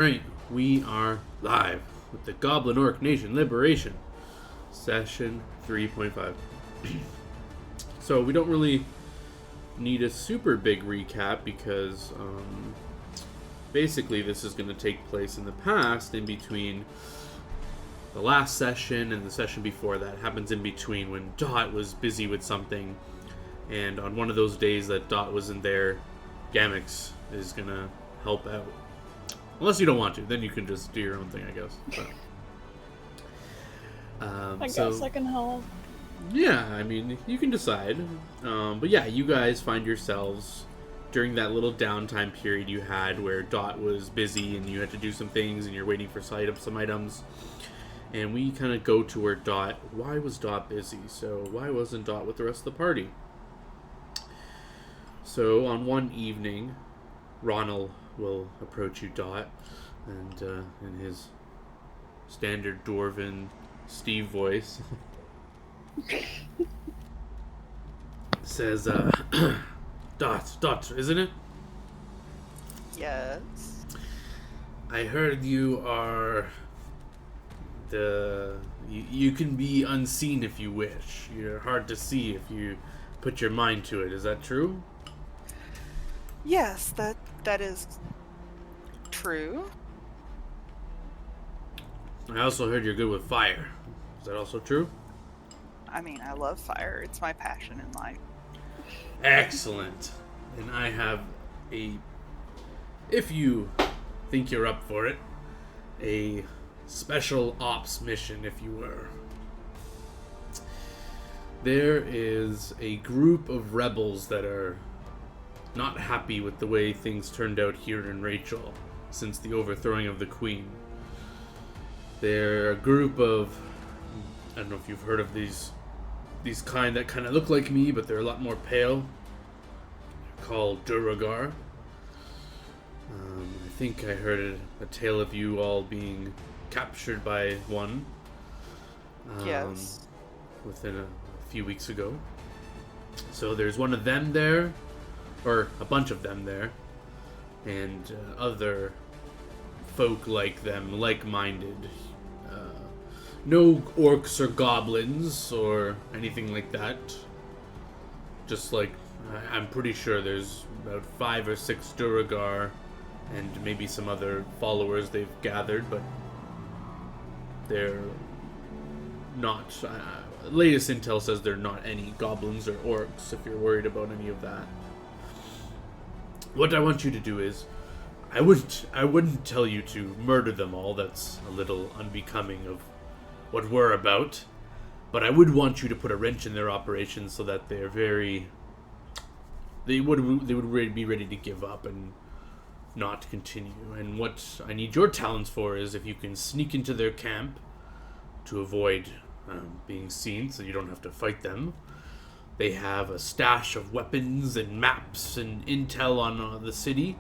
Right, we are live with the Goblin-Orc Nation Liberation, session 3.5. So we don't really need a super big recap because basically this is going to take place in the past, in between the last session and the session before that. It happens in between when Dot was busy with something, and on one of those days that Dot wasn't there, Gamix is going to help out. Unless you don't want to, then you can just do your own thing, I guess. But, I guess I can help. Yeah, I mean, you can decide. But yeah, you guys find yourselves during that little downtime period you had where Dot was busy and you had to do some things and you're waiting for some items. And we kind of go to where why was Dot busy? So why wasn't Dot with the rest of the party? So on one evening, Ronald will approach you, Dot, and in his standard dwarven Steve voice says, Dot, isn't it? Yes. I heard you are you can be unseen if you wish. You're hard to see if you put your mind to it. Is that true? Yes, that is true. I also heard you're good with fire. Is that also true? I mean, I love fire. It's my passion in life. Excellent. And I have if you think you're up for it, a special ops mission, if you were. There is a group of rebels that are not happy with the way things turned out here in Rachel since the overthrowing of the Queen. They're a group of, I don't know if you've heard of these kind that kind of look like me, but they're a lot more pale. They're called Duragar. I think I heard a tale of you all being captured by one. Yes. Within a few weeks ago. So there's one of them there, or a bunch of them there, and other folk like them, like-minded. No orcs or goblins or anything like that. Just like, I'm pretty sure there's about 5 or 6 Duragar and maybe some other followers they've gathered, but they're not... latest intel says they're not any goblins or orcs, if you're worried about any of that. What I want you to do is, I wouldn't tell you to murder them all. That's a little unbecoming of what we're about. But I would want you to put a wrench in their operations so that they would be ready to give up and not continue. And what I need your talents for is if you can sneak into their camp to avoid being seen, so you don't have to fight them. They have a stash of weapons and maps and intel on the city.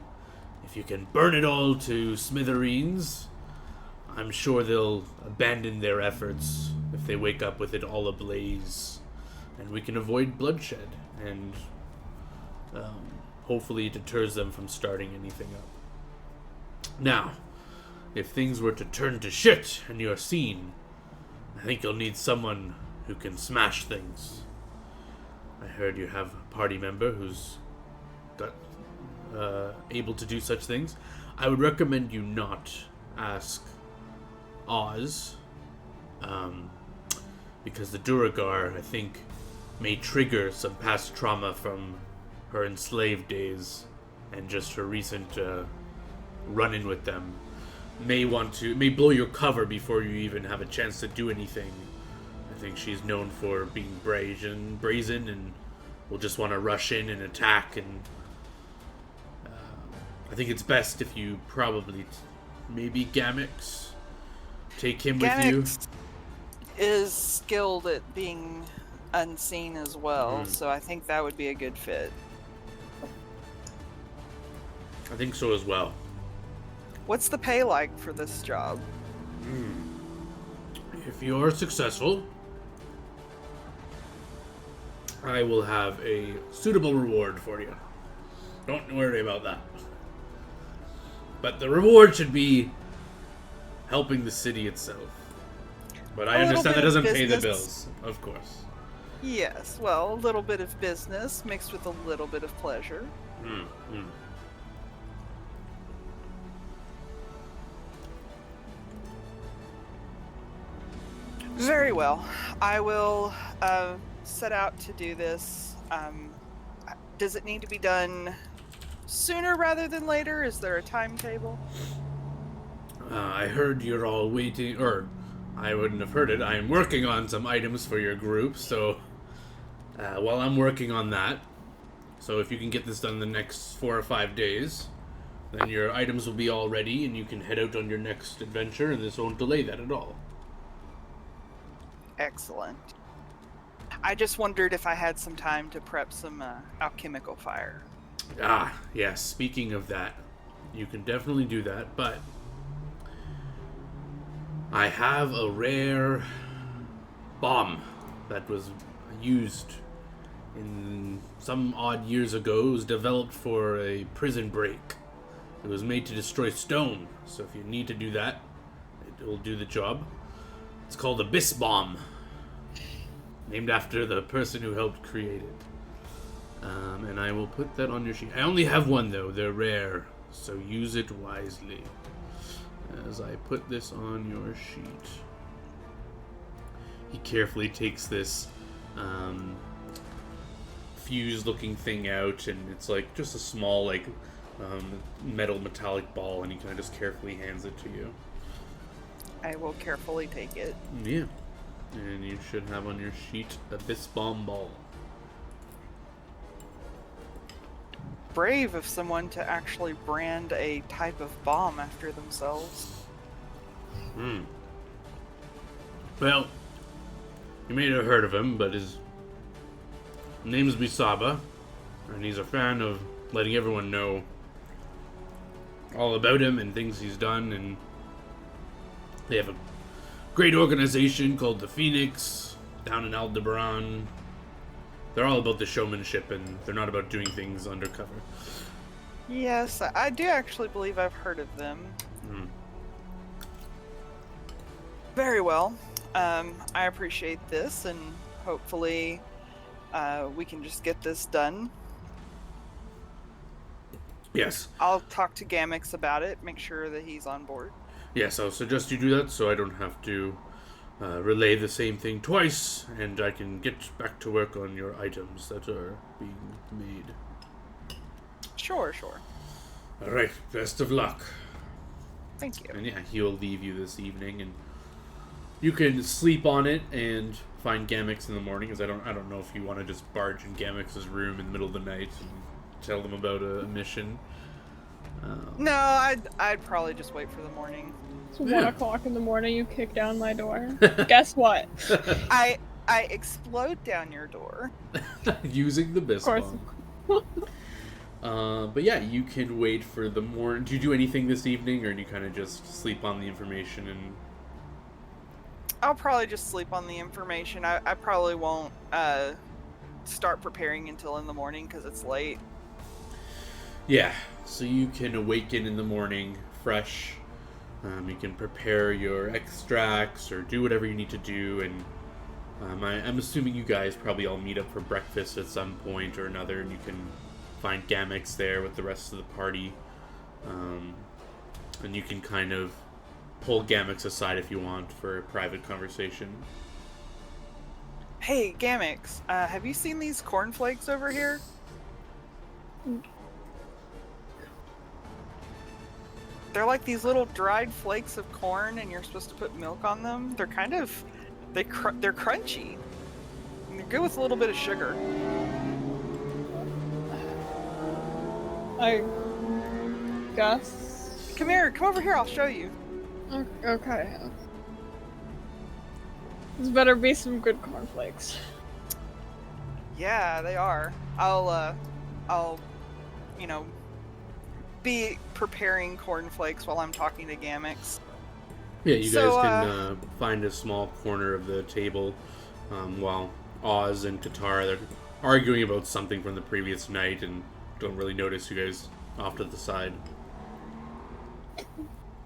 If you can burn it all to smithereens, I'm sure they'll abandon their efforts if they wake up with it all ablaze. And we can avoid bloodshed, and hopefully it deters them from starting anything up. Now, if things were to turn to shit and you're seen, I think you'll need someone who can smash things. I heard you have a party member who's got able to do such things. I would recommend you not ask Oz, because the Duragar, I think, may trigger some past trauma from her enslaved days and just her recent run-in with them. May blow your cover before you even have a chance to do anything. I think she's known for being brazen, and will just want to rush in and attack. And I think it's best if you probably maybe Gamix take him with you. Gamix is skilled at being unseen as well, so I think that would be a good fit. I think so as well. What's the pay like for this job? If you're successful, I will have a suitable reward for you. Don't worry about that. But the reward should be helping the city itself. But I understand that doesn't pay the bills, of course. Yes, well, a little bit of business mixed with a little bit of pleasure. Very well. I will set out to do this. Does it need to be done sooner rather than later? Is there a timetable? I heard you're all waiting, or I wouldn't have heard it. I'm working on some items for your group, so while I'm working on that, so if you can get this done in the next 4 or 5 days, then your items will be all ready and you can head out on your next adventure, and this won't delay that at all. Excellent. I just wondered if I had some time to prep some alchemical fire. Ah, yes, speaking of that, you can definitely do that, but I have a rare bomb that was used in some odd years ago. It was developed for a prison break. It was made to destroy stone, so if you need to do that, it will do the job. It's called Abyss Bomb, named after the person who helped create it. And I will put that on your sheet. I only have one though, they're rare, so use it wisely. As I put this on your sheet. He carefully takes this fused looking thing out, and it's like just a small like metallic ball, and he kind of just carefully hands it to you. I will carefully take it. Yeah. And you should have on your sheet Abyss Bomb Ball. Brave of someone to actually brand a type of bomb after themselves. Well, you may have heard of him, but his name's Bisaba, and he's a fan of letting everyone know all about him and things he's done, and they have a great organization called the Phoenix down in Aldebaran. They're all about the showmanship, and they're not about doing things undercover. Yes, I do actually believe I've heard of them. Very well. I appreciate this, and hopefully we can just get this done. Yes. I'll talk to Gamix about it, make sure that he's on board. Yes, I'll suggest you do that so I don't have to relay the same thing twice, and I can get back to work on your items that are being made. Sure. Alright, best of luck. Thank you. And yeah, he'll leave you this evening, and you can sleep on it and find Gamix in the morning, because I don't know if you want to just barge in Gamix's room in the middle of the night and tell them about a mission. No, I'd probably just wait for the morning. It's 1 o'clock in the morning, you kick down my door. Guess what? I explode down your door. Using the Abyss Of course. Bomb. But yeah, you can wait for the morning. Do you do anything this evening, or do you kind of just sleep on the information and... I'll probably just sleep on the information. I probably won't start preparing until in the morning because it's late. Yeah, so you can awaken in the morning fresh. You can prepare your extracts or do whatever you need to do, and I'm assuming you guys probably all meet up for breakfast at some point or another, and you can find Gamix there with the rest of the party. And you can kind of pull Gamix aside if you want for a private conversation. Hey, Gamix, have you seen these cornflakes over here? They're like these little dried flakes of corn, and you're supposed to put milk on them. They're kind of... they're crunchy. And they're good with a little bit of sugar. I guess. Come here, come over here, I'll show you. Okay. This better be some good cornflakes. Yeah, they are. I'll be preparing cornflakes while I'm talking to Gamix. Yeah, you guys can find a small corner of the table while Oz and Katara, they're arguing about something from the previous night and don't really notice you guys off to the side.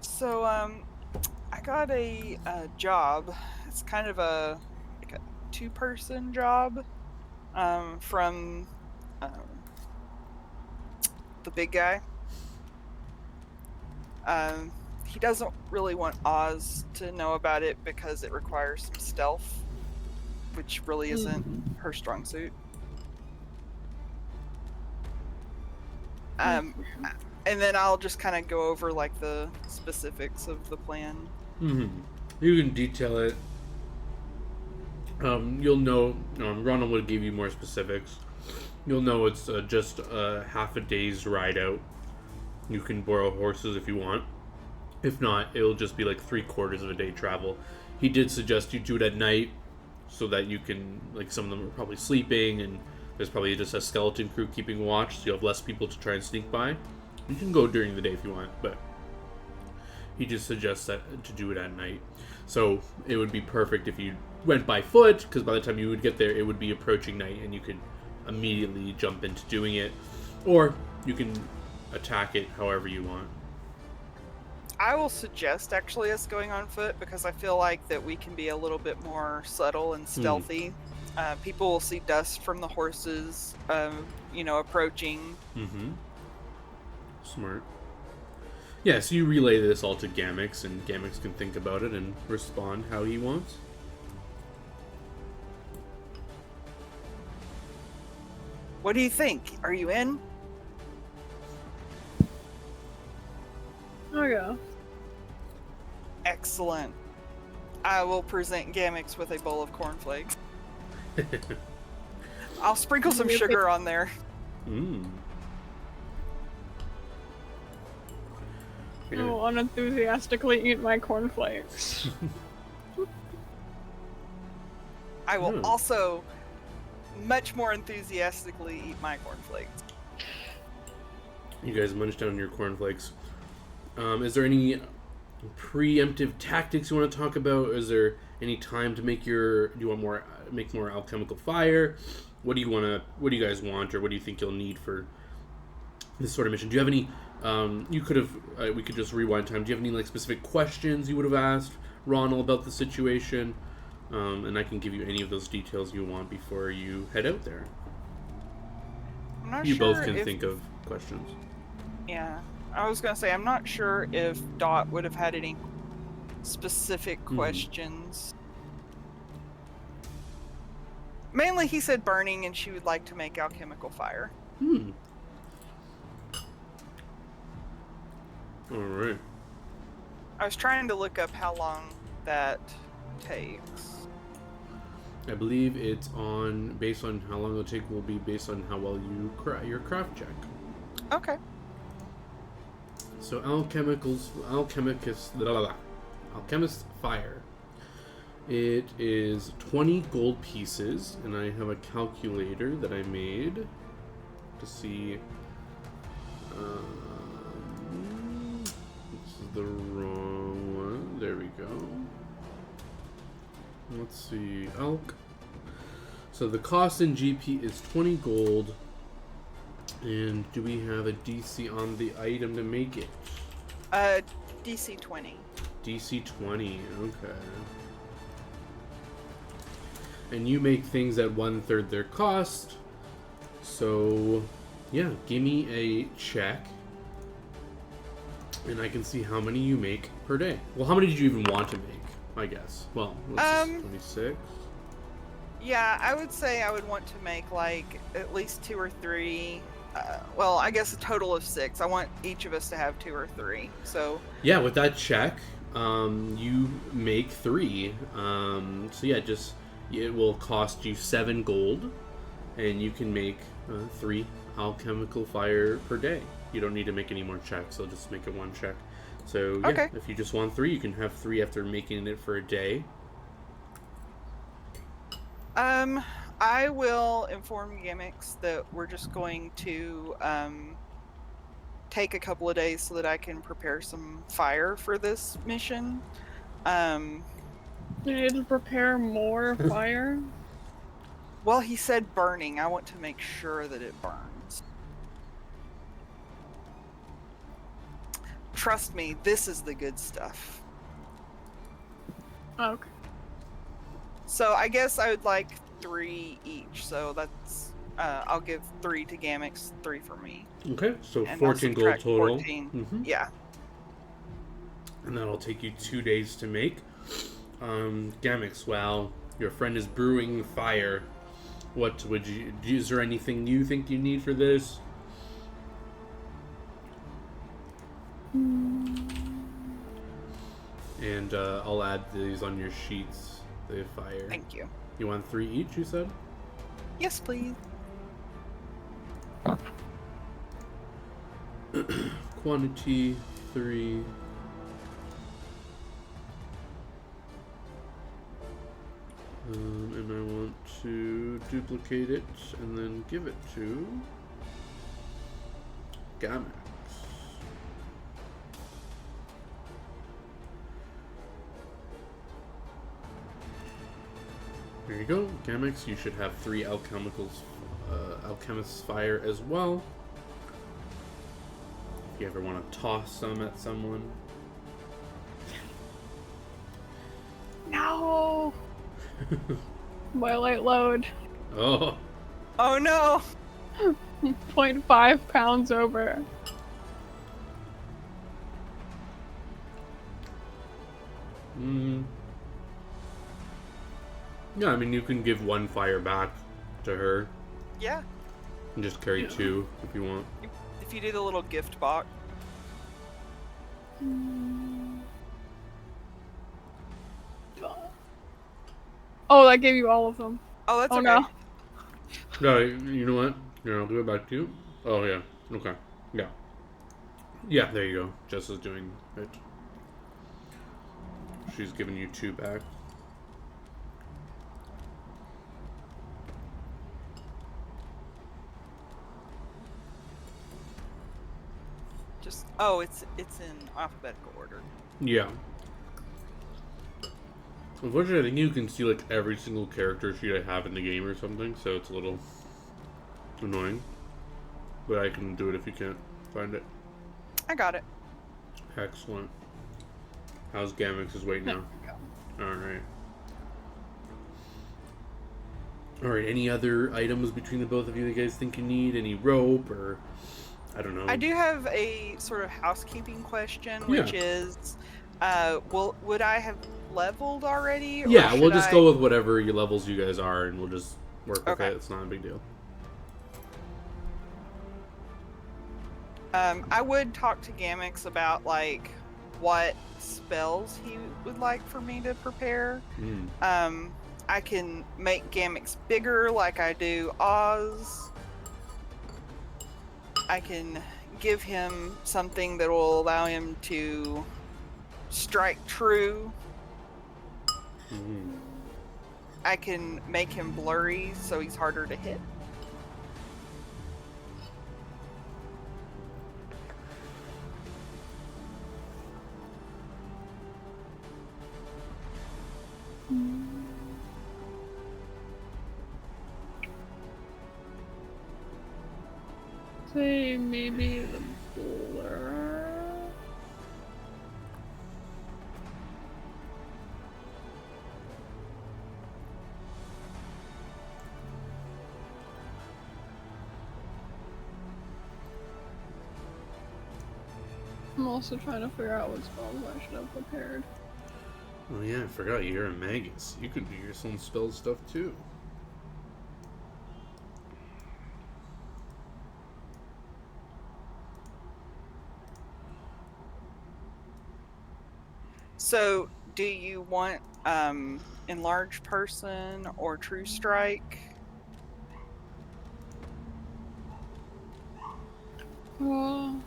So, I got a job. It's kind of like a two-person job from the big guy. He doesn't really want Oz to know about it because it requires some stealth, which really isn't her strong suit. And then I'll just kind of go over like the specifics of the plan. You can detail it. You'll know. Ronald would give you more specifics. You'll know it's just half a day's ride out. You can borrow horses if you want. If not, it'll just be like 3/4 of a day travel. He did suggest you do it at night, so that you can, like, some of them are probably sleeping, and there's probably just a skeleton crew keeping watch, so you have less people to try and sneak by. You can go during the day if you want, but he just suggests that to do it at night. So it would be perfect if you went by foot, because by the time you would get there, it would be approaching night, and you could immediately jump into doing it. Or you can attack it however you want. I will suggest actually us going on foot because I feel like that we can be a little bit more subtle and stealthy. People will see dust from the horses, approaching. Smart. Yeah, so you relay this all to Gamix, and Gamix can think about it and respond how he wants. What do you think? Are you in? I'll go. Excellent. I will present Gamix with a bowl of cornflakes. I'll sprinkle some sugar on there. I will unenthusiastically eat my cornflakes. I will also much more enthusiastically eat my cornflakes. You guys munch down your cornflakes. Is there any preemptive tactics you want to talk about? Is there any time to make do you want make more alchemical fire? What do you guys want, or what do you think you'll need for this sort of mission? Do you have any we could just rewind time. Do you have any like specific questions you would have asked Ronald about the situation? And I can give you any of those details you want before you head out there. I'm not you sure both can think of questions. Yeah. I was going to say, I'm not sure if Dot would have had any specific questions. Mainly, he said burning, and she would like to make alchemical fire. Alright. I was trying to look up how long that takes. I believe it's based on how long it'll take will be based on how well you your craft check. Okay. So alchemist fire. It is 20 gold pieces, and I have a calculator that I made to see. This is the wrong one. There we go. Let's see. So the cost in GP is 20 gold. And do we have a DC on the item to make it? DC 20. DC 20, okay. And you make things at 1/3 their cost. So, yeah, give me a check. And I can see how many you make per day. Well, how many did you even want to make, I guess? Well, 26. Yeah, I would say I would want to make like at least 2 or 3. Well, I guess a total of 6. I want each of us to have 2 or 3. So yeah, with that check, you make 3. So yeah, it will cost you 7 gold, and you can make 3 alchemical fire per day. You don't need to make any more checks. I'll just make it 1 check. So yeah, okay. If you just want 3, you can have 3 after making it for a day. I will inform Gamix that we're just going to take a couple of days so that I can prepare some fire for this mission. You need to prepare more fire? Well, he said burning. I want to make sure that it burns. trust me, this is the good stuff. Okay. So I guess I would like 3 each. So that's I'll give 3 to Gamix, 3 for me, Okay, so and I'll 14 gold subtract total. 14. Mm-hmm. Yeah. And that'll take you 2 days to make. Gamix, while your friend is brewing fire, what would you... Is there anything you think you need for this? And I'll add these on your sheets. The fire. Thank you. You want 3 each, you said? Yes, please. Quantity 3. And I want to duplicate it and then give it to Gamix. There you go, Gamix. You should have 3 alchemist's fire as well. If you ever want to toss some at someone. No. Twilight load. Oh. Oh no! 0.5 pounds over. Yeah, I mean, you can give 1 fire back to her. Yeah. And just carry 2 if you want. If you do the little gift box. Oh, that gave you all of them. Oh, that's Oh okay. no. No, you know what? Here, I'll give it back to you. Oh, yeah. Okay. Yeah. Yeah, there you go. Jess is doing it. She's giving you 2 back. Just it's in alphabetical order. Yeah. Unfortunately, I think you can see like every single character sheet I have in the game or something, so it's a little annoying. But I can do it if you can't find it. I got it. Excellent. How's Gamix's weight now? Alright. Alright, any other items between the both of you that you guys think you need? Any rope or... I don't know. I do have a sort of housekeeping question, which is, would I have leveled already? Or Yeah, we'll should just go with whatever your levels you guys are, and we'll just work with Okay. it. It's not a big deal. I would talk to Gamix about like what spells he would like for me to prepare. I can make Gamix bigger like I do Oz. I can give him something that will allow him to strike true. I can make him blurry so he's harder to hit. Say maybe the blur. I'm also trying to figure out what spells I should have prepared. Oh yeah, I forgot you're a Magus. You could do your own spell stuff too. So, do you want enlarged person or true strike? Well,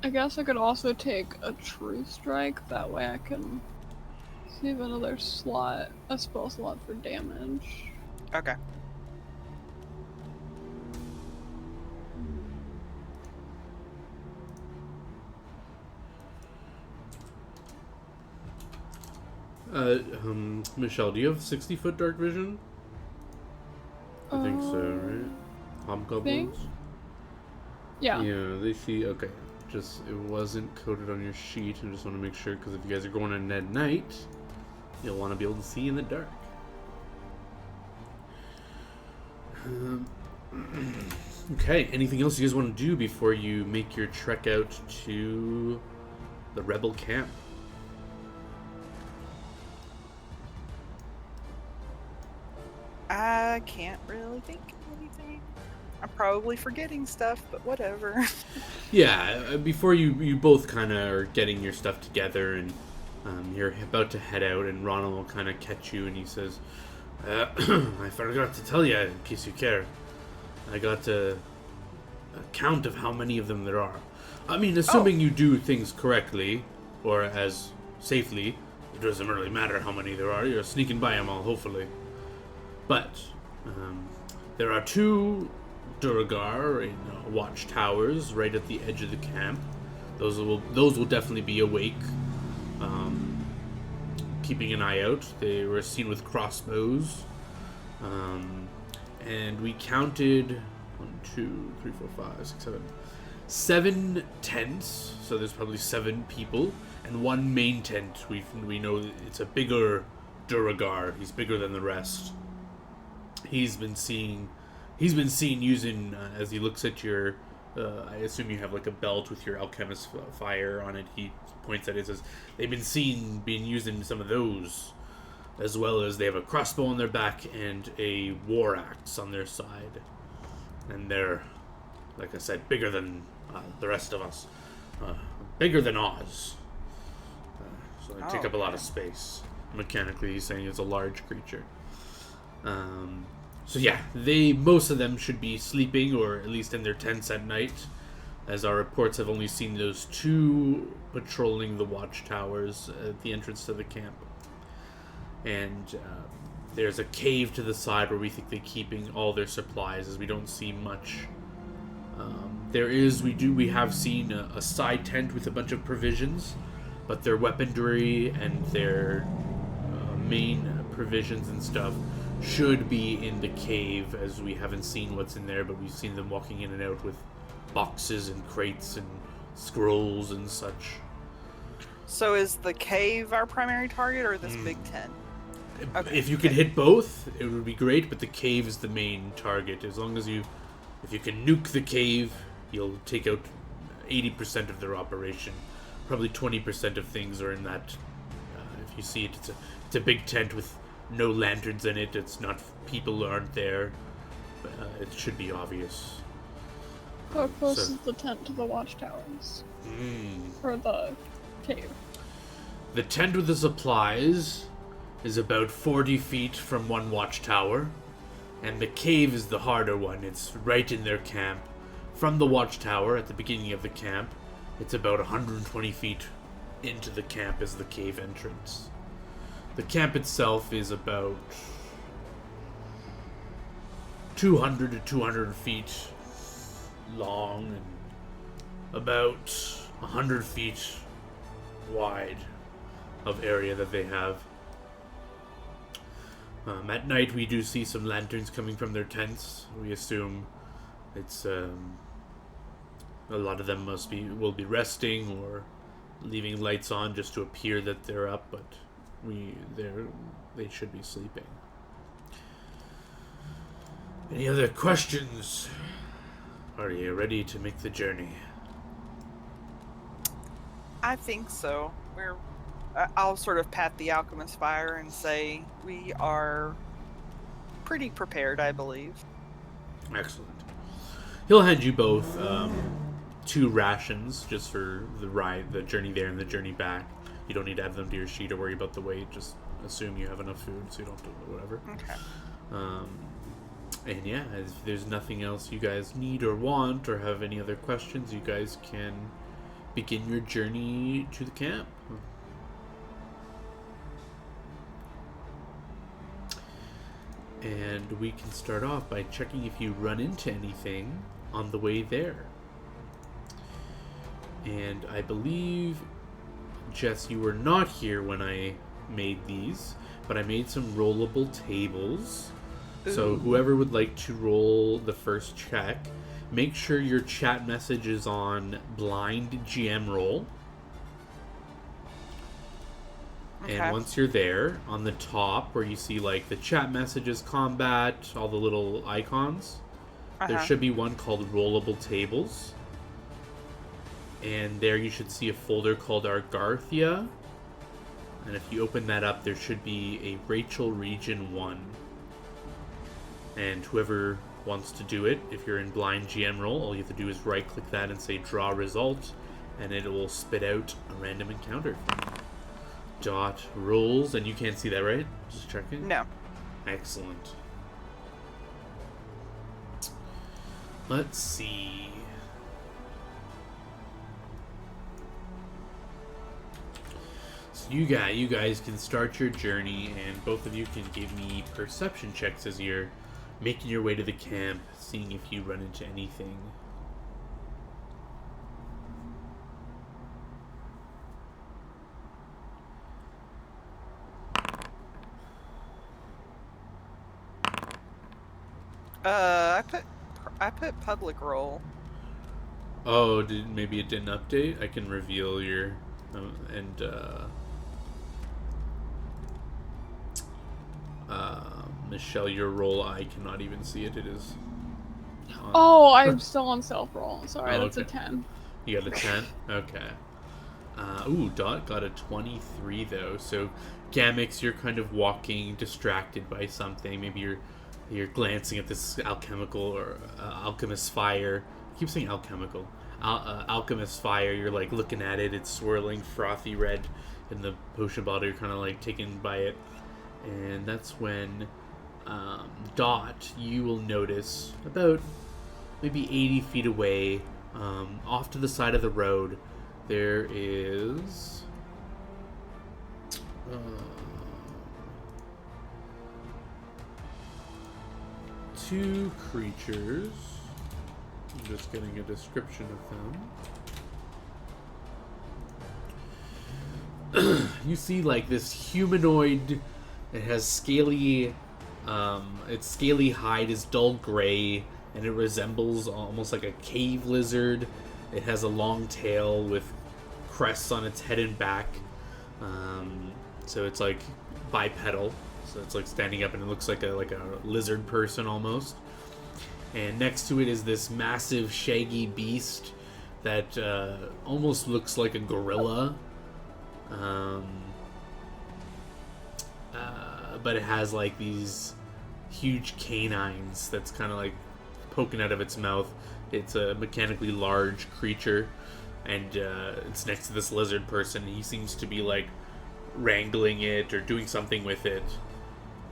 I guess I could also take a true strike. That way I can save another slot, a spell slot for damage. Okay. Michelle, do you have 60-foot dark vision? I think so, right? Hobgoblins? Yeah. Yeah, they see. Okay, just it wasn't coded on your sheet. I just want to make sure because if you guys are going in at night, you'll want to be able to see in the dark. Okay. Anything else you guys want to do before you make your trek out to the rebel camp? I can't really think of anything. I'm probably forgetting stuff, but whatever. Yeah, before you both kind of are getting your stuff together and you're about to head out, and Ronald will kind of catch you and he says, I forgot to tell you, in case you care. I got a count of how many of them there are. I mean, assuming you do things correctly, or as safely, it doesn't really matter how many there are. You're sneaking by them all, hopefully. But there are 2 Duragar in watchtowers right at the edge of the camp. Those will definitely be awake, keeping an eye out. They were seen with crossbows, and we counted 1, 2, 3, 4, 5, 6, 7 tents. So there's probably 7 people, and 1 main tent. We know it's a bigger Duragar. He's bigger than the rest. He's been seen using, as he looks at your, I assume you have like a belt with your alchemist fire on it. He points at it and says, they've been seen being used in some of those, as well as they have a crossbow on their back and a war axe on their side. And they're, like I said, bigger than the rest of us. Bigger than Oz. So they take up a lot of space. Mechanically, he's saying it's a large creature. So yeah, most of them should be sleeping, or at least in their tents at night, as our reports have only seen those 2 patrolling the watchtowers at the entrance to the camp. And there's a cave to the side where we think they're keeping all their supplies, as we don't see much. We have seen a side tent with a bunch of provisions, but their weaponry and their main provisions and stuff should be in the cave, as we haven't seen what's in there, but we've seen them walking in and out with boxes and crates and scrolls and such. So is the cave our primary target, or this big tent? Okay. If you could hit both, it would be great, but the cave is the main target. As long as if you can nuke the cave, you'll take out 80% of their operation. Probably 20% of things are in that. If you see it, it's a big tent with no lanterns in it. It's not, people aren't there. It should be obvious. How close is the tent to the watchtowers? Or the cave? The tent with the supplies is about 40 feet from one watchtower, and the cave is the harder one. It's right in their camp. From the watchtower at the beginning of the camp, it's about 120 feet into the camp is the cave entrance. The camp itself is about 200 to 200 feet long and about 100 feet wide of area that they have. At night, we do see some lanterns coming from their tents. We assume it's a lot of them will be resting or leaving lights on just to appear that they're up, but they should be sleeping. Any other questions? Are you ready to make the journey? I think so. I'll sort of pat the alchemist fire and say we are pretty prepared, I believe. Excellent. He'll hand you both 2 rations just for the journey there and the journey back. You don't need to add them to your sheet or worry about the weight. Just assume you have enough food so you don't do whatever. Okay. And yeah, if there's nothing else you guys need or want or have any other questions, you guys can begin your journey to the camp. And we can start off by checking if you run into anything on the way there. And I believe, Jess, you were not here when I made these, but I made some rollable tables. Ooh. So whoever would like to roll the first check, make sure your chat message is on blind GM roll. Okay. And once you're there, on the top where you see like the chat messages, combat, all the little icons, there should be one called rollable tables. And there you should see a folder called Argarthia. And if you open that up, there should be a Rachel Region 1. And whoever wants to do it, if you're in blind GM roll, all you have to do is right click that and say draw result, and it will spit out a random encounter. Dot rolls, and you can't see that, right? Just checking. No. Excellent. Let's see. So you guys can start your journey, and both of you can give me perception checks as you're making your way to the camp, seeing if you run into anything. I put public roll. Oh, maybe it didn't update? I can reveal your Michelle, your roll, I cannot even see it. It is. Oh, I'm still on self-roll. Sorry, Oh, that's a okay. 10. You got a 10? Okay. Ooh, Dot got a 23 though. So, Gamix, you're kind of walking, distracted by something. Maybe you're glancing at this alchemical or alchemist fire. I keep saying alchemical. Alchemist fire. You're like looking at it. It's swirling frothy red in the potion bottle. You're kind of like taken by it, and that's when Dot, you will notice about maybe 80 feet away, off to the side of the road, there is two creatures. I'm just getting a description of them. You see like this humanoid. It has scaly, its scaly hide is dull gray, and it resembles almost like a cave lizard. It has a long tail with crests on its head and back. So it's like bipedal. So it's like standing up, and it looks like a lizard person almost. And next to it is this massive shaggy beast that almost looks like a gorilla. But it has like these huge canines that's kind of like poking out of its mouth. It's a mechanically large creature, and it's next to this lizard person. He seems to be like wrangling it or doing something with it,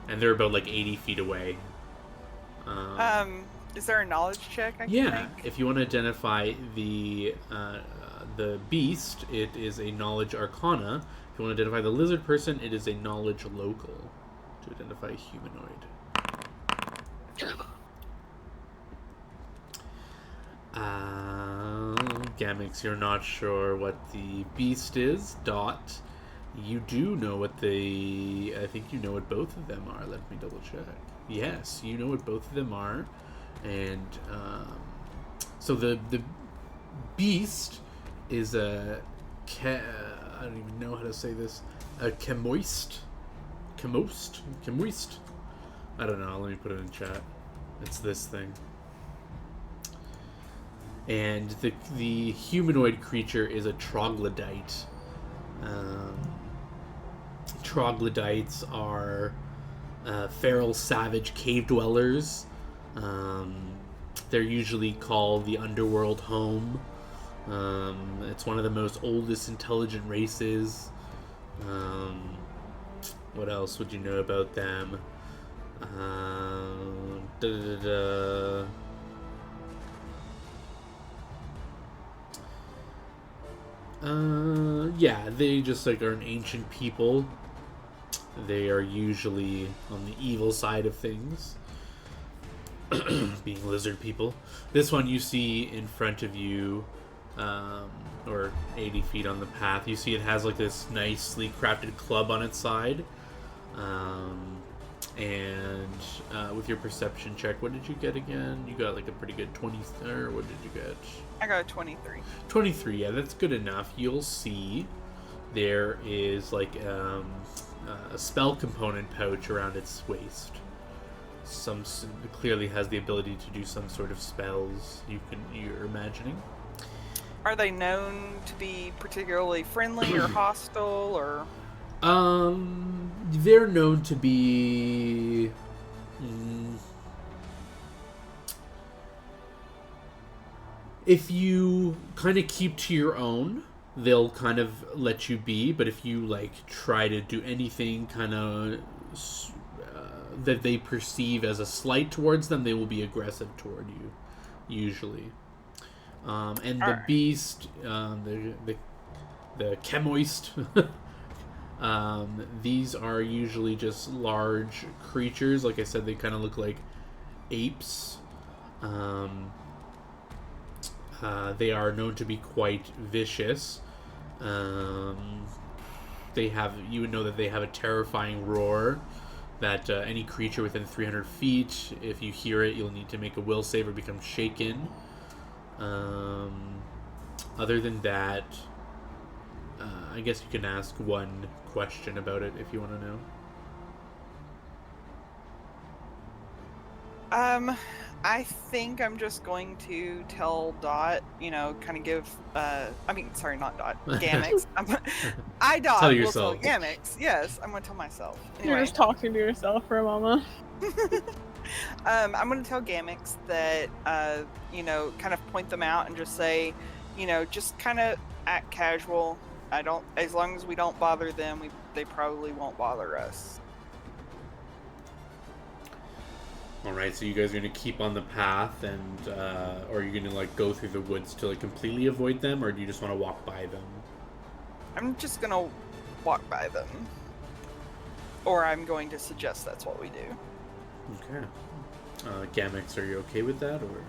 and they're about like 80 feet away. Is there a knowledge check I can Yeah, make? if you want to identify the beast, it is a knowledge arcana. If you want to identify the lizard person, it is a knowledge local to identify a humanoid. Gamix, you're not sure what the beast is. Dot, you do know what I think you know what both of them are. Let me double check. Yes, you know what both of them are. And so the beast is I don't even know how to say this. A chemoist. I don't know. Let me put it in chat. It's this thing. And the humanoid creature is a troglodyte. Troglodytes are feral, savage cave dwellers. They're usually called the underworld home. It's one of the most oldest intelligent races. What else would you know about them? Yeah, they just like are an ancient people. They are usually on the evil side of things. Being lizard people. This one you see in front of you, or 80 feet on the path. You see it has like this nicely crafted club on its side. And with your perception check, what did you get again? You got like a pretty good 20, or what did you get? I got a 23. 23, yeah, that's good enough. You'll see there is like a spell component pouch around its waist. Clearly has the ability to do some sort of spells you're imagining. Are they known to be particularly friendly or hostile, or? They're known to be. If you kind of keep to your own, they'll kind of let you be. But if you like try to do anything kind of that they perceive as a slight towards them, they will be aggressive toward you, usually. And the beast, the chemoist. These are usually just large creatures. Like I said, they kind of look like apes. They are known to be quite vicious. You would know that they have a terrifying roar that any creature within 300 feet, if you hear it, you'll need to make a will save or become shaken. Other than that, I guess you can ask one question about it if you want to know. I think I'm just going to tell Dot, kind of give, sorry, not Dot, Gamix. Dot Tell will yourself. tell Gamix. Yes, I'm going to tell myself. Anyway. You're just talking to yourself for a moment. I'm going to tell Gamix that, kind of point them out and just say, just kind of act casual. As long as we don't bother them, they probably won't bother us. Alright, so you guys are going to keep on the path, and or are you going to like go through the woods to like completely avoid them, or do you just want to walk by them? I'm just going to walk by them. Or I'm going to suggest that's what we do. Okay. Gamix, are you okay with that, or?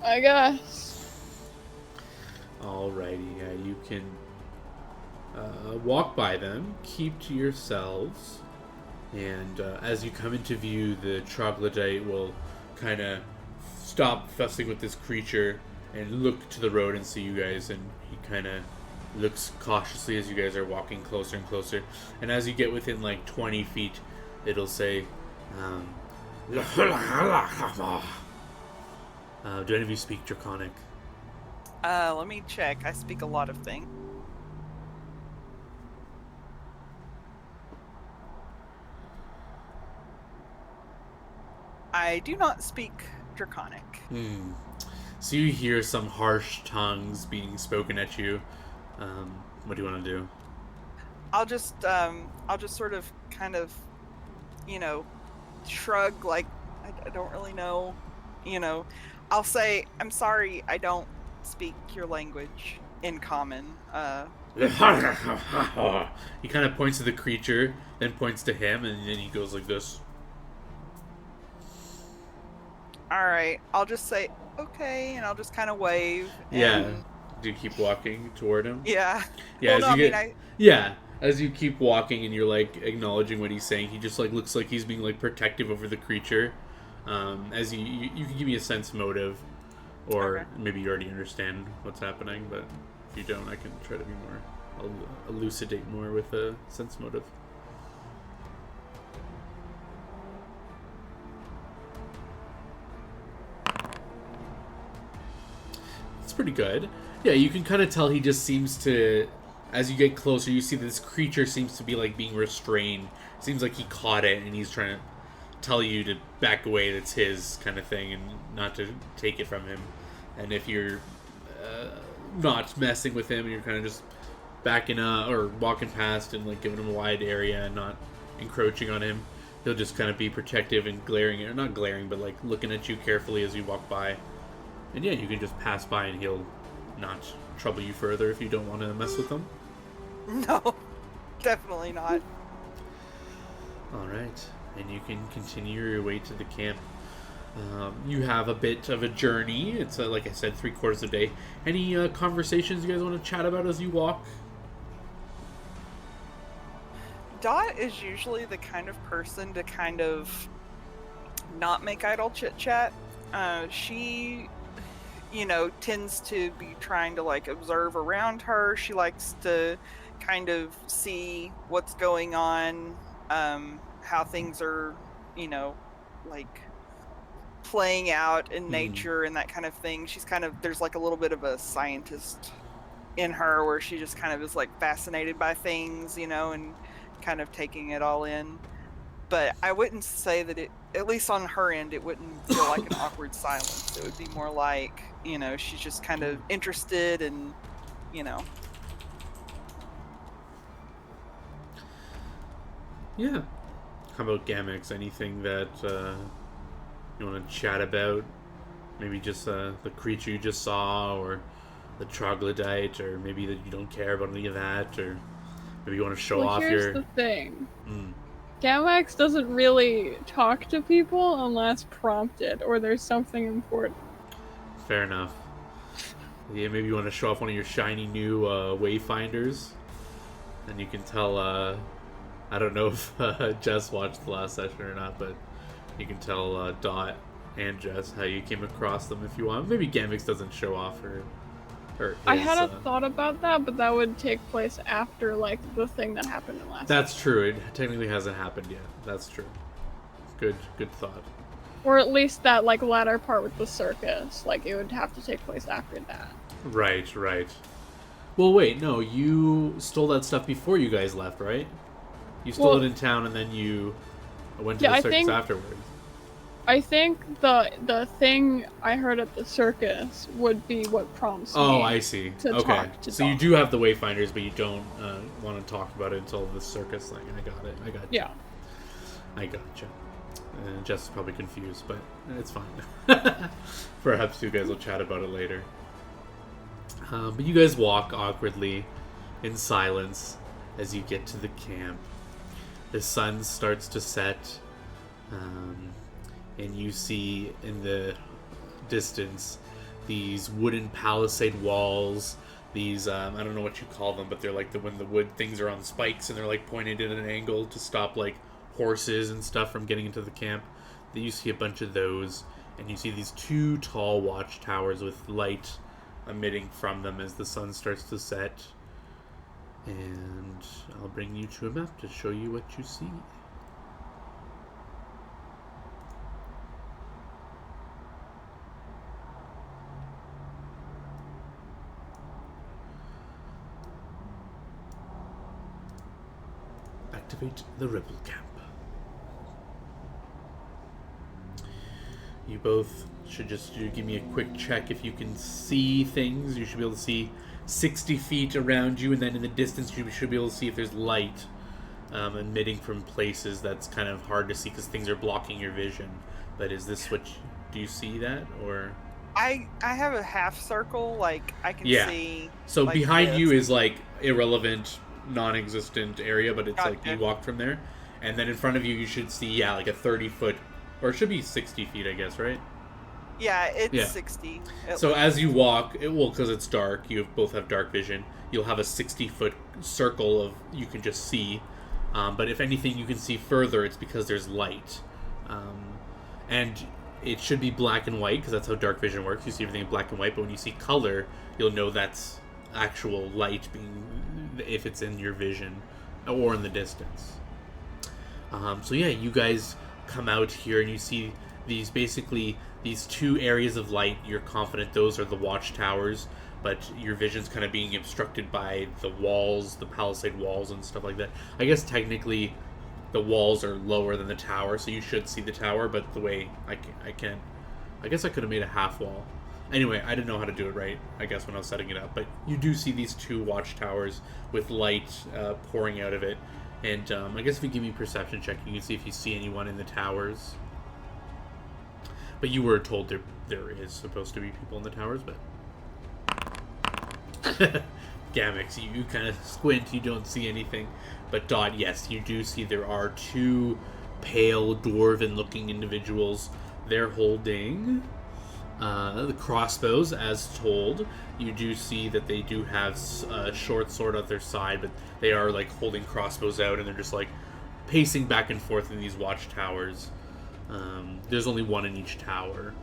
I guess. Alrighty, yeah, you can walk by them, keep to yourselves, and as you come into view, the troglodyte will kind of stop fussing with this creature and look to the road and see you guys, and he kind of looks cautiously as you guys are walking closer and closer, and as you get within like 20 feet, it'll say, do any of you speak Draconic? Let me check. I speak a lot of things. I do not speak Draconic. So you hear some harsh tongues being spoken at you. What do you want to do? I'll just sort of kind of, shrug like I don't really know. I'll say, I'm sorry, I don't speak your language in common. He kind of points to the creature, then points to him, and then he goes like this. Alright, I'll just say, okay, and I'll just kind of wave. Yeah. Do you keep walking toward him? Yeah. Yeah, Well, yeah, as you keep walking and you're like acknowledging what he's saying, he just like looks like he's being like protective over the creature. As you can give me a sense motive, or okay. Maybe you already understand what's happening, but if you don't, I can try to be more elucidate more with a sense motive. It's pretty good. Yeah, you can kind of tell he just seems to, as you get closer, you see this creature seems to be like being restrained. Seems like he caught it and he's trying to tell you to back away, that's his kind of thing, and not to take it from him. And if you're not messing with him and you're kind of just backing up or walking past and like giving him a wide area and not encroaching on him, he'll just kind of be protective and glaring, or not glaring, but like looking at you carefully as you walk by. And yeah, you can just pass by and he'll not trouble you further if you don't want to mess with him. No, definitely not. Alright, and you can continue your way to the camp. You have a bit of a journey. It's, like I said, 3/4 of the day. Any conversations you guys want to chat about as you walk? Dot is usually the kind of person to kind of not make idle chit chat. She, tends to be trying to like observe around her. She likes to kind of see what's going on, how things are, like playing out in nature and that kind of thing. There's like a little bit of a scientist in her where she just kind of is like fascinated by things, and kind of taking it all in. But I wouldn't say that at least on her end, it wouldn't feel like an awkward silence. It would be more like, she's just kind of interested and, Yeah. How about Gamix? Anything that you want to chat about? Maybe just the creature you just saw, or the troglodyte, or maybe that you don't care about any of that, or maybe you want to show off here's your... the thing. Gamax doesn't really talk to people unless prompted, or there's something important. Fair enough. Yeah, maybe you want to show off one of your shiny new wayfinders, and you can tell... I don't know if Jess watched the last session or not, but you can tell Dot and Jess how you came across them if you want. Maybe Gamix doesn't show off her his, I had a thought about that, but that would take place after like the thing that happened in last. That's true. It technically hasn't happened yet. That's true. Good thought. Or at least that like latter part with the circus. Like it would have to take place after that. Right. Well, wait, no, you stole that stuff before you guys left, right? You stole it in town, and then you went to the circus afterwards. I think the thing I heard at the circus would be what prompts me. Oh, I see. To okay, talk to so Dot. you do have the wayfinders, but you don't want to talk about it until the circus thing. I got it. Yeah. I gotcha. Jess is probably confused, but it's fine. Perhaps you guys will chat about it later. But you guys walk awkwardly in silence as you get to the camp. The sun starts to set, and you see in the distance these wooden palisade walls. These, I don't know what you call them, but they're like when the wood things are on spikes and they're like pointed at an angle to stop like horses and stuff from getting into the camp. You see a bunch of those, and you see these two tall watchtowers with light emitting from them as the sun starts to set. And I'll bring you to a map to show you what you see. Activate the rebel camp. You both should just give me a quick check if you can see things. You should be able to see 60 feet around you, and then in the distance you should be able to see if there's light emitting from places that's kind of hard to see because things are blocking your vision. But is this what do you see that, or? I have a half circle, like I can see. So like behind this. you is like irrelevant, non-existent area, but it's Gotcha. like you walk from there, and then in front of you you should see like a 30-foot, or it should be 60 feet, I guess, right? Yeah, it's 60. So as you walk, because it's dark, you both have dark vision, you'll have a 60-foot circle of you can just see. But if anything you can see further, it's because there's light. And it should be black and white, because that's how dark vision works. You see everything in black and white, but when you see color, you'll know that's actual light if it's in your vision or in the distance. So yeah, you guys come out here and you see these two areas of light. You're confident those are the watchtowers, but your vision's kind of being obstructed by the walls, the palisade walls and stuff like that. I guess technically the walls are lower than the tower, so you should see the tower, but the way I can't, I guess I could have made a half wall. Anyway, I didn't know how to do it right, I guess, when I was setting it up, but you do see these two watchtowers with light pouring out of it. And I guess if you give me a perception check, you can see if you see anyone in the towers. But you were told there is supposed to be people in the towers, but... Gamix, you kind of squint, you don't see anything. But Dot, yes, you do see there are two pale, dwarven-looking individuals. They're holding The crossbows, as told, you do see that they do have a short sword at their side, but they are like holding crossbows out, and they're just like pacing back and forth in these watchtowers. There's only one in each tower.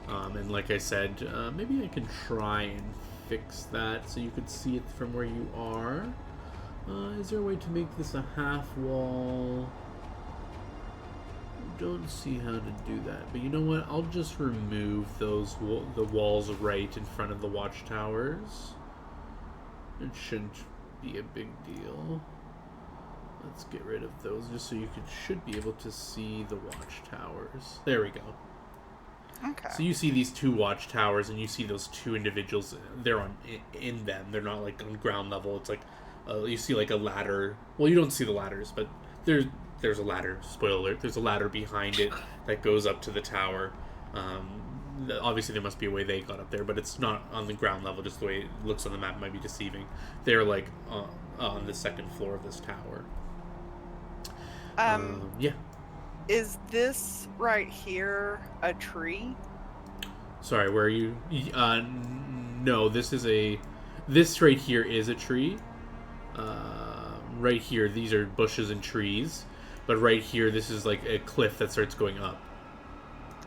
And like I said, maybe I can try and fix that so you could see it from where you are. Is there a way to make this a half wall? Don't see how to do that, but you know what? I'll just remove those the walls right in front of the watchtowers. It shouldn't be a big deal. Let's get rid of those just so you should be able to see the watchtowers. There we go. Okay. So you see these two watchtowers, and you see those two individuals. They're in them. They're not like on ground level. It's like you see like a ladder. Well, you don't see the ladders, but there's a ladder. Spoiler alert. There's a ladder behind it that goes up to the tower. Obviously, there must be a way they got up there, but it's not on the ground level. Just the way it looks on the map might be deceiving. They're like on the second floor of this tower. Yeah. Is this right here a tree? Sorry, where are you? No, this right here is a tree. Right here, these are bushes and trees. But right here, this is like a cliff that starts going up.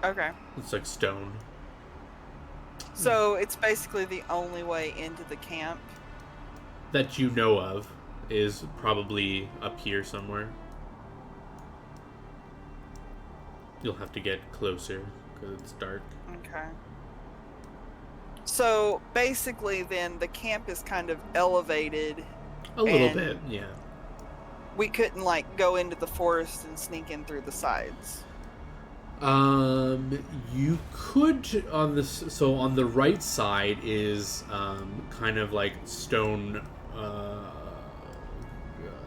Okay. It's like stone. So it's basically the only way into the camp? That you know of is probably up here somewhere. You'll have to get closer because it's dark. Okay. So basically then the camp is kind of elevated. A little bit, yeah. We couldn't like go into the forest and sneak in through the sides. You could on this. So on the right side is kind of like stone.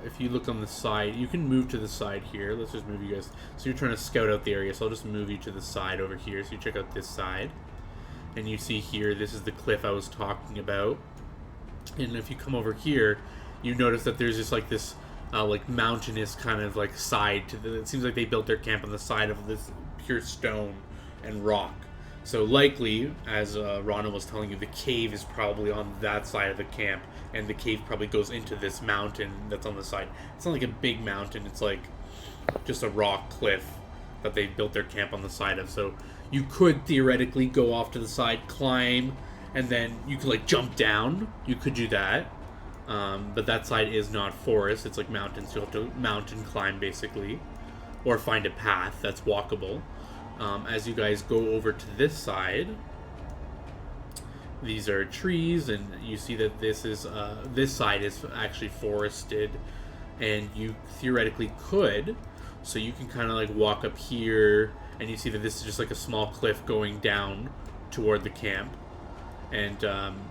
If you look on the side, you can move to the side here. Let's just move you guys. So you're trying to scout out the area, so I'll just move you to the side over here. So you check out this side, and you see here, this is the cliff I was talking about. And if you come over here, you notice that there's just like this like mountainous kind of like side to the. It seems like they built their camp on the side of this pure stone and rock. So likely, as Rana was telling you, the cave is probably on that side of the camp, and the cave probably goes into this mountain that's on the side. It's not like a big mountain, it's like just a rock cliff that they built their camp on the side of. So you could theoretically go off to the side, climb, and then you could like jump down. You could do that. But that side is not forest, it's like mountains. You'll have to mountain climb basically, or find a path that's walkable. As you guys go over to this side, these are trees, and you see that this side is actually forested, and you theoretically could, so you can kind of like walk up here, and you see that this is just like a small cliff going down toward the camp, and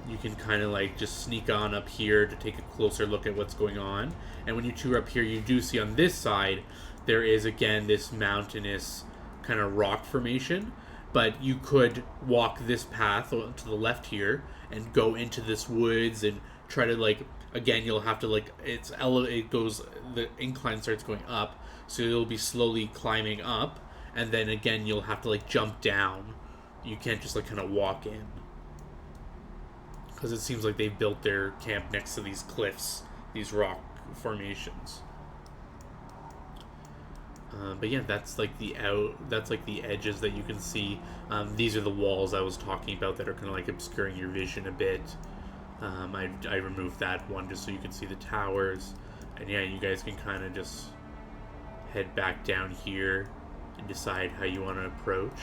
you can kind of like just sneak on up here to take a closer look at what's going on. And when you two are up here, you do see on this side there is again this mountainous kind of rock formation, but you could walk this path to the left here and go into this woods and try to like, again, you'll have to like, it goes, the incline starts going up, so you'll be slowly climbing up, and then again you'll have to like jump down. You can't just like kind of walk in, because it seems like they built their camp next to these cliffs, these rock formations. But yeah, that's like the edges that you can see. These are the walls I was talking about that are kind of like obscuring your vision a bit. I removed that one just so you can see the towers. And yeah, you guys can kind of just head back down here and decide how you want to approach.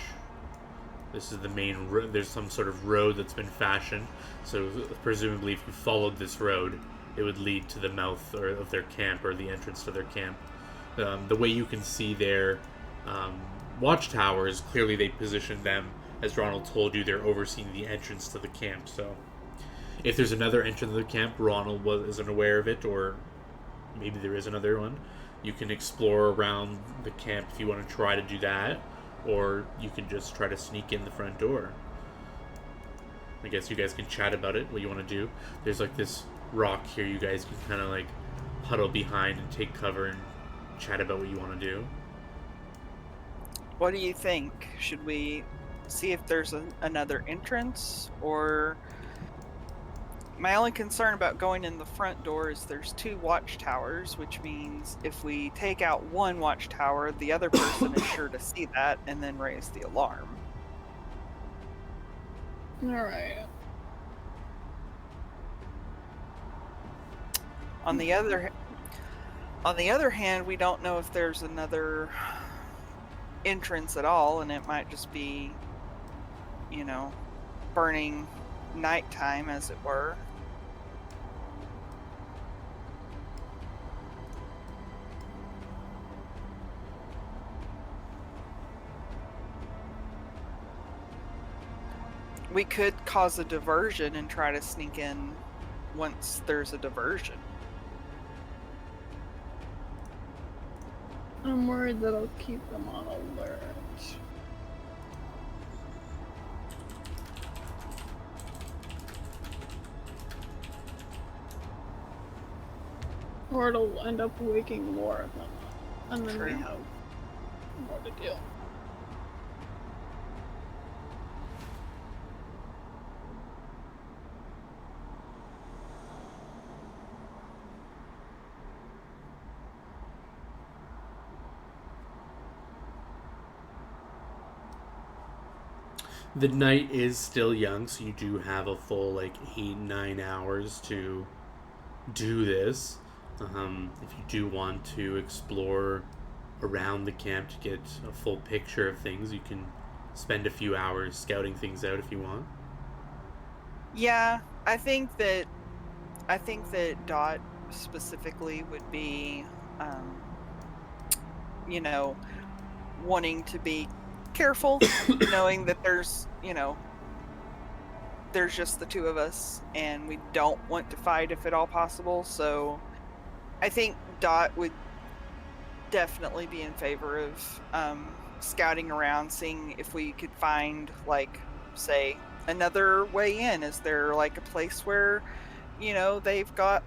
This is the main road. There's some sort of road that's been fashioned, so presumably if you followed this road, it would lead to the mouth of their camp, or the entrance to their camp. The way you can see their watchtowers, clearly they positioned them, as Ronald told you, they're overseeing the entrance to the camp. So if there's another entrance to the camp, Ronald isn't aware of it, or maybe there is another one, you can explore around the camp if you want to try to do that, or you can just try to sneak in the front door. I guess you guys can chat about it, what you want to do. There's like this rock here you guys can kind of like huddle behind and take cover and chat about what you want to do. What do you think? Should we see if there's another entrance, or my only concern about going in the front door is there's 2 watchtowers, which means if we take out one watchtower, the other person is sure to see that and then raise the alarm. Alright. On the other hand, we don't know if there's another entrance at all, and it might just be, burning nighttime, as it were. We could cause a diversion and try to sneak in once there's a diversion. I'm worried that I'll keep them on alert. Or it'll end up waking more of them up. And then we True. have more to do. The night is still young, so you do have a full 8-9 hours to do this. If you do want to explore around the camp to get a full picture of things, you can spend a few hours scouting things out if you want. Yeah, I think that Dot specifically would be, wanting to be careful, knowing that there's just the 2 of us, and we don't want to fight if at all possible. So I think Dot would definitely be in favor of scouting around, seeing if we could find, say, another way in. Is there a place where they've got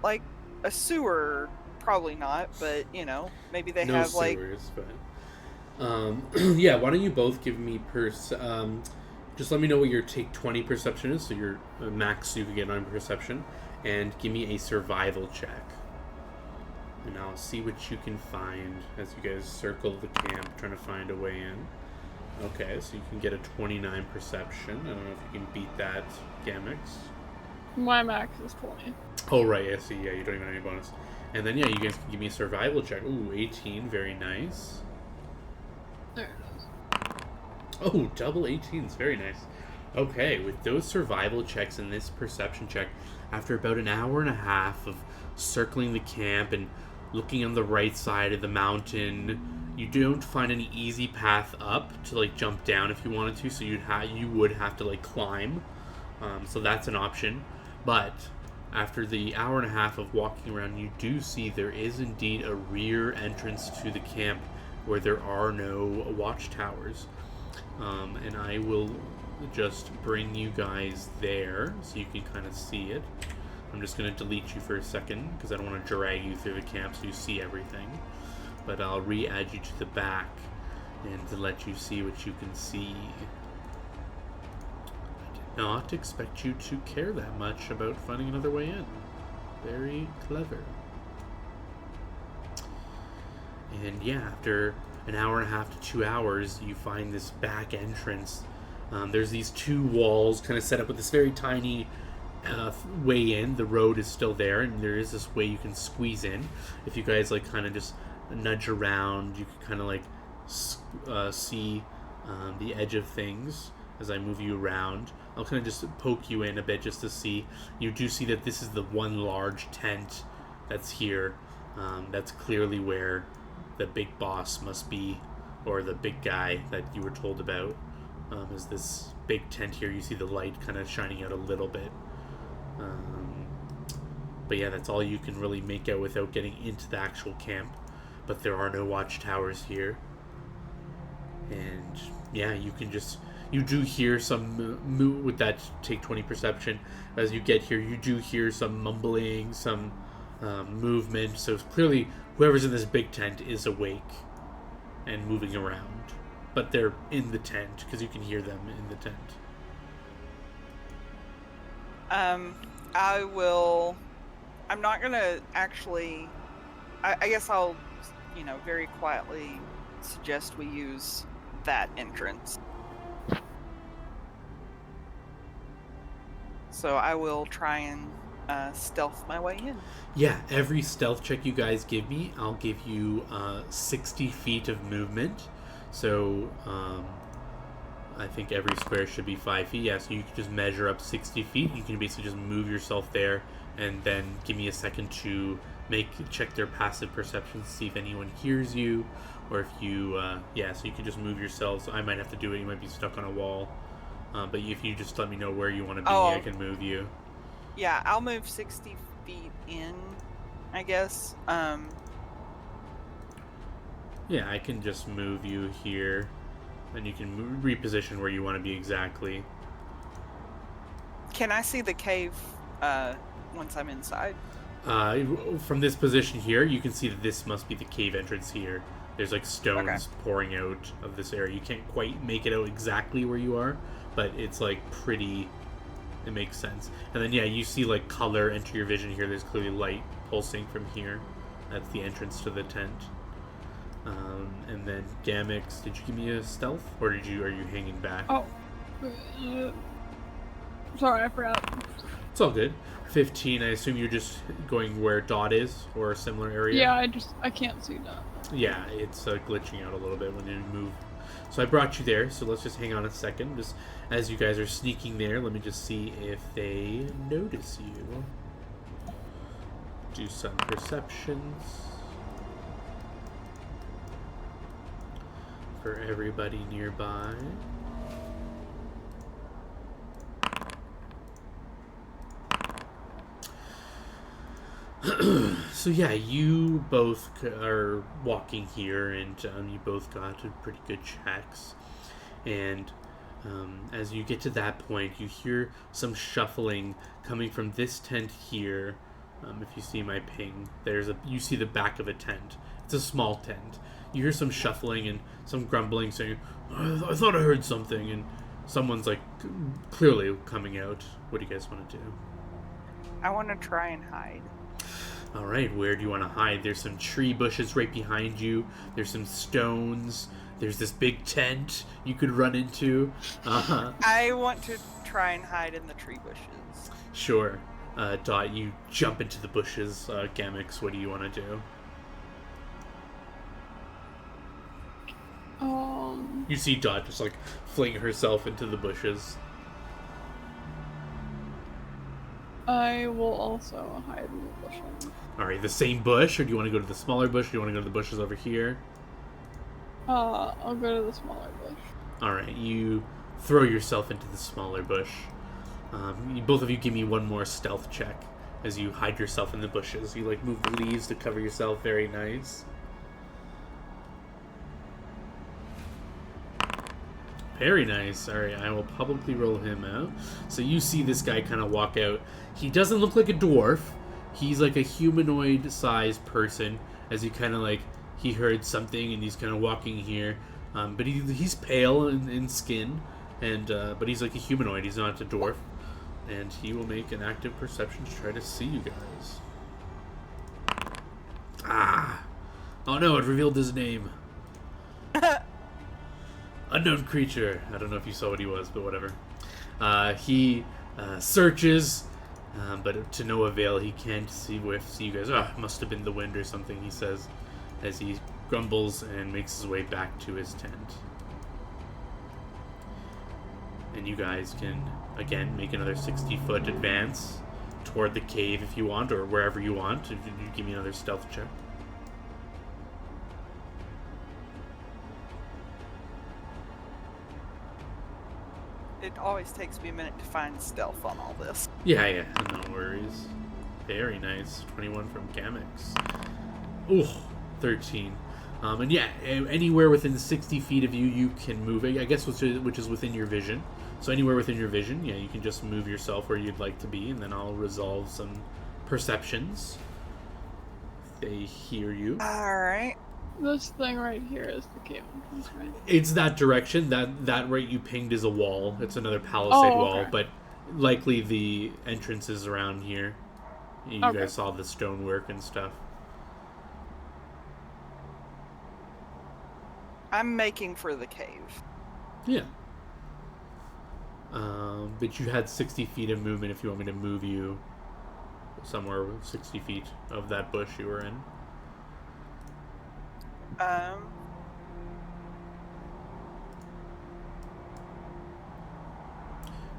a sewer? Probably not, but maybe they No have sewers, but yeah. Why don't you both give me just let me know what your take 20 perception is, so your max you can get on perception, and give me a survival check. And I'll see what you can find as you guys circle the camp trying to find a way in. Okay, so you can get a 29 perception. I don't know if you can beat that, Gamix. My max is 20. Oh, right, I see. Yeah, you don't even have any bonus. And then, yeah, you guys can give me a survival check. Ooh, 18. Very nice. There it is. Oh, double 18s. Very nice. Okay, with those survival checks and this perception check, after about an hour and a half of circling the camp and looking on the right side of the mountain, you don't find any easy path up to jump down if you wanted to, so you would have to climb. So that's an option. But after the hour and a half of walking around, you do see there is indeed a rear entrance to the camp where there are no watchtowers. And I will just bring you guys there so you can kind of see it. I'm just going to delete you for a second because I don't want to drag you through the camp so you see everything. But I'll re-add you to the back and to let you see what you can see. I did not expect you to care that much about finding another way in. Very clever. And yeah, after an hour and a half to 2 hours, you find this back entrance. There's these 2 walls kind of set up with this very tiny way in. The road is still there, and there is this way you can squeeze in. If you guys kind of just nudge around, you can kind of see the edge of things as I move you around. I'll kind of just poke you in a bit just to see. You do see that this is the one large tent that's here. That's clearly where the big boss must be, or the big guy that you were told about. Is this big tent here. You see the light kind of shining out a little bit. But yeah, that's all you can really make out without getting into the actual camp. But there are no watchtowers here. And yeah, you do hear some with that take 20 perception. As you get here, you do hear some mumbling, some movement. So clearly, whoever's in this big tent is awake and moving around. but they're in the tent because you can hear them in the tent. I'm not gonna actually. I guess I'll, very quietly suggest we use that entrance. So I will try and stealth my way in. Yeah, every stealth check you guys give me, I'll give you 60 feet of movement. So I think every square should be 5 feet. Yeah, so you can just measure up 60 feet. You can basically just move yourself there, and then give me a second to check their passive perception, see if anyone hears you, or if you, so you can just move yourselves. I might have to do it. You might be stuck on a wall. But if you just let me know where you want to be, I can move you. Yeah, I'll move 60 feet in, I guess. Yeah, I can just move you here, and you can reposition where you want to be exactly. Can I see the cave once I'm inside? From this position here, you can see that this must be the cave entrance here. There's like stones pouring out of this area. You can't quite make it out exactly where you are, but it's like pretty. It makes sense. And then you see like color enter your vision here. There's clearly light pulsing from here. That's the entrance to the tent. And then Gamix, did you give me a stealth, or are you hanging back? Oh, sorry, I forgot. It's all good. 15. I assume you're just going where Dot is, or a similar area. Yeah, I can't see Dot. Yeah, it's glitching out a little bit when you move. So I brought you there. So let's just hang on a second. Just as you guys are sneaking there, let me just see if they notice you. Do some perceptions for everybody nearby. So yeah, you both are walking here, and you both got pretty good checks. And as you get to that point, you hear some coming from this tent here. If you see my ping, you see the back of a tent. It's a small tent. You hear some shuffling and some grumbling, saying, "I thought I heard something," and someone's like clearly coming out. What do you guys want to do? I want to try and hide. All right, where do you want to hide? There's some tree bushes right behind you. There's some stones. There's this big tent you could run into. I want to try and hide in the tree bushes. Sure. Dot, you jump into the bushes. Gamix, what do you want to do? You see Dot just like fling herself into the bushes. I will also hide in the bushes. Alright, the same bush, or do you want to go to the smaller bush, or do you want to go to the bushes over here? I'll go to the smaller bush. Alright, you throw yourself into the smaller bush. Both of you give me one more stealth check as you hide yourself in the bushes. You like move the leaves to cover yourself. Very nice. Very nice. Alright, I will publicly roll him out. So you see this guy kind of walk out. He doesn't look like a dwarf. He's like a humanoid-sized person, as he kind of like, he heard something and he's kind of walking here. But he's pale in skin, and but he's like a humanoid. He's not a dwarf. And he will make an active perception to try to see you guys. Oh no, it revealed his name. Unknown creature. I don't know if you saw what he was, but whatever. He searches, but to no avail. He can't see you guys. Must have been the wind or something, he says, as he grumbles and makes his way back to his tent. And you guys can, again, make another 60-foot advance toward the cave if you want, or wherever you want. If you give me another stealth check. It always takes me a minute to find stealth on all this. Yeah, no worries. Very nice. 21 from Gamix. Ooh, 13. And yeah, anywhere within 60 feet of you, you can move. I guess which is within your vision. So anywhere within your vision, yeah, you can just move yourself where you'd like to be, and then I'll resolve some perceptions. If they hear you. All right. This thing right here is the cave entrance, right? It's that direction. That right you pinged is a wall. It's another palisade wall, but likely the entrance is around here. You guys saw the stonework and stuff. I'm making for the cave. Yeah. But you had 60 feet of movement if you want me to move you somewhere 60 feet of that bush you were in.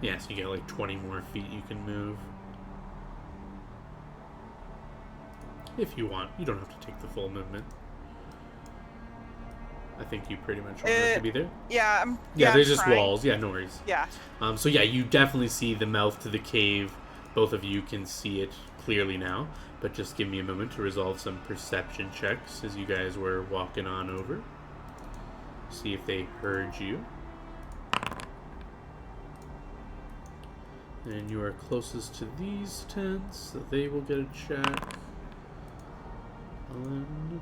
Yeah, so you get like 20 more feet you can move. If you want. You don't have to take the full movement. I think you pretty much want to be there. Yeah, there's I'm just trying. walls. Yeah, no worries. Yeah. So yeah, you definitely see the mouth to the cave. Both of you can see it clearly now. But just give me a moment to resolve some perception checks as you guys were walking on over. See if they heard you. And you are closest to these tents, so they will get a check. Unfortunate.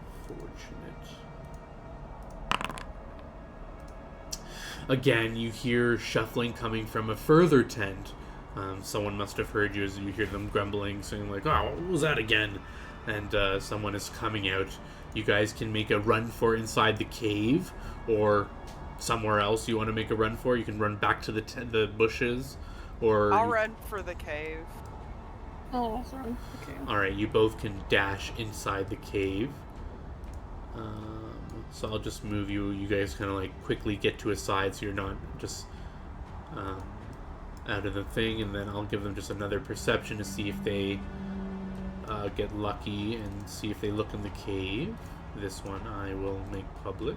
Again, you hear shuffling coming from a further tent. Someone must have heard you as you hear them grumbling, saying like, "Oh, what was that again?" And someone is coming out. You guys can make a run for inside the cave, or somewhere else you want to make a run for. You can run back to the bushes, or I'll run for the cave. Oh, sorry. Okay. Alright, you both can dash inside the cave. So I'll just move you. You guys kind of like quickly get to a side so you're not just out of the thing. And then I'll give them just another perception to see if they get lucky and see if they look in the cave. This one I will make public.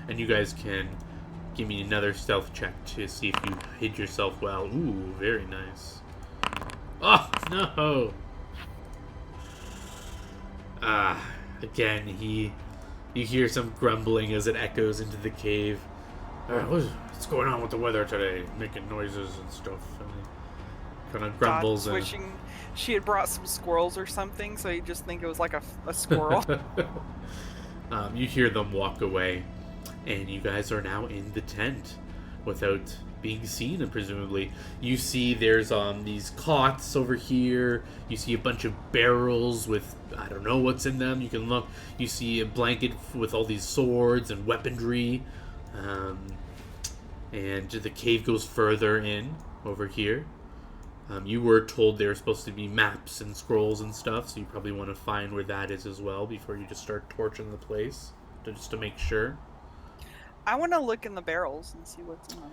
And you guys can give me another stealth check to see if you hid yourself well. Ooh, very nice. Oh, no! Again, you hear some grumbling as it echoes into the cave. What's going on with the weather today? Making noises and stuff. And he kind of grumbles. Dot's wishing she had brought some squirrels or something, so you just think it was like a squirrel. You hear them walk away, and you guys are now in the tent without being seen, and presumably you see there's these cots over here. You see a bunch of barrels with I don't know what's in them. You can look. You see a blanket with all these swords and weaponry, and the cave goes further in over here. You were told there were supposed to be maps and scrolls and stuff, so you probably want to find where that is as well before you just start torching the place, just to make sure. I want to look in the barrels and see what's in them.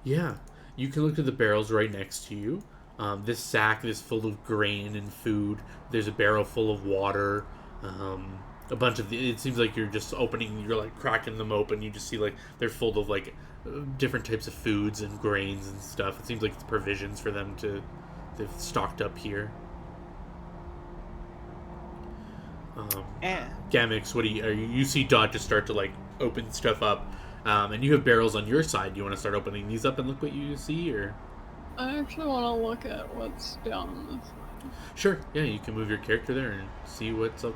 Yeah, you can look at the barrels right next to you. This sack is full of grain and food. There's a barrel full of water. A bunch of it seems like you're just opening. You're like cracking them open. You just see like they're full of like different types of foods and grains and stuff. It seems like it's provisions for them they've stocked up here. Gamix, what do you see Dot just start to like open stuff up. And you have barrels on your side. Do you want to start opening these up and look what you see, or? I actually want to look at what's down on this side. Sure. Yeah, you can move your character there and see what's up.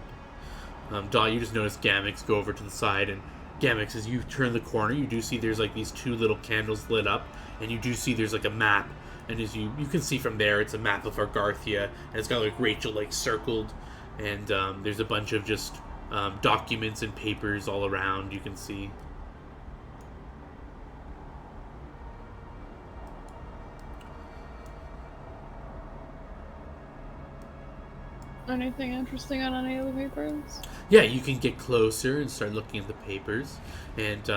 Dot, you just notice Gamix go over to the side, and Gamix, as you turn the corner, you do see there's like these two little candles lit up, and you do see there's like a map, and as you can see from there, it's a map of Argarthia, and it's got like Rachel like circled, and there's a bunch of just documents and papers all around. You can see. Anything interesting on any of the papers? Yeah, you can get closer and start looking at the papers. And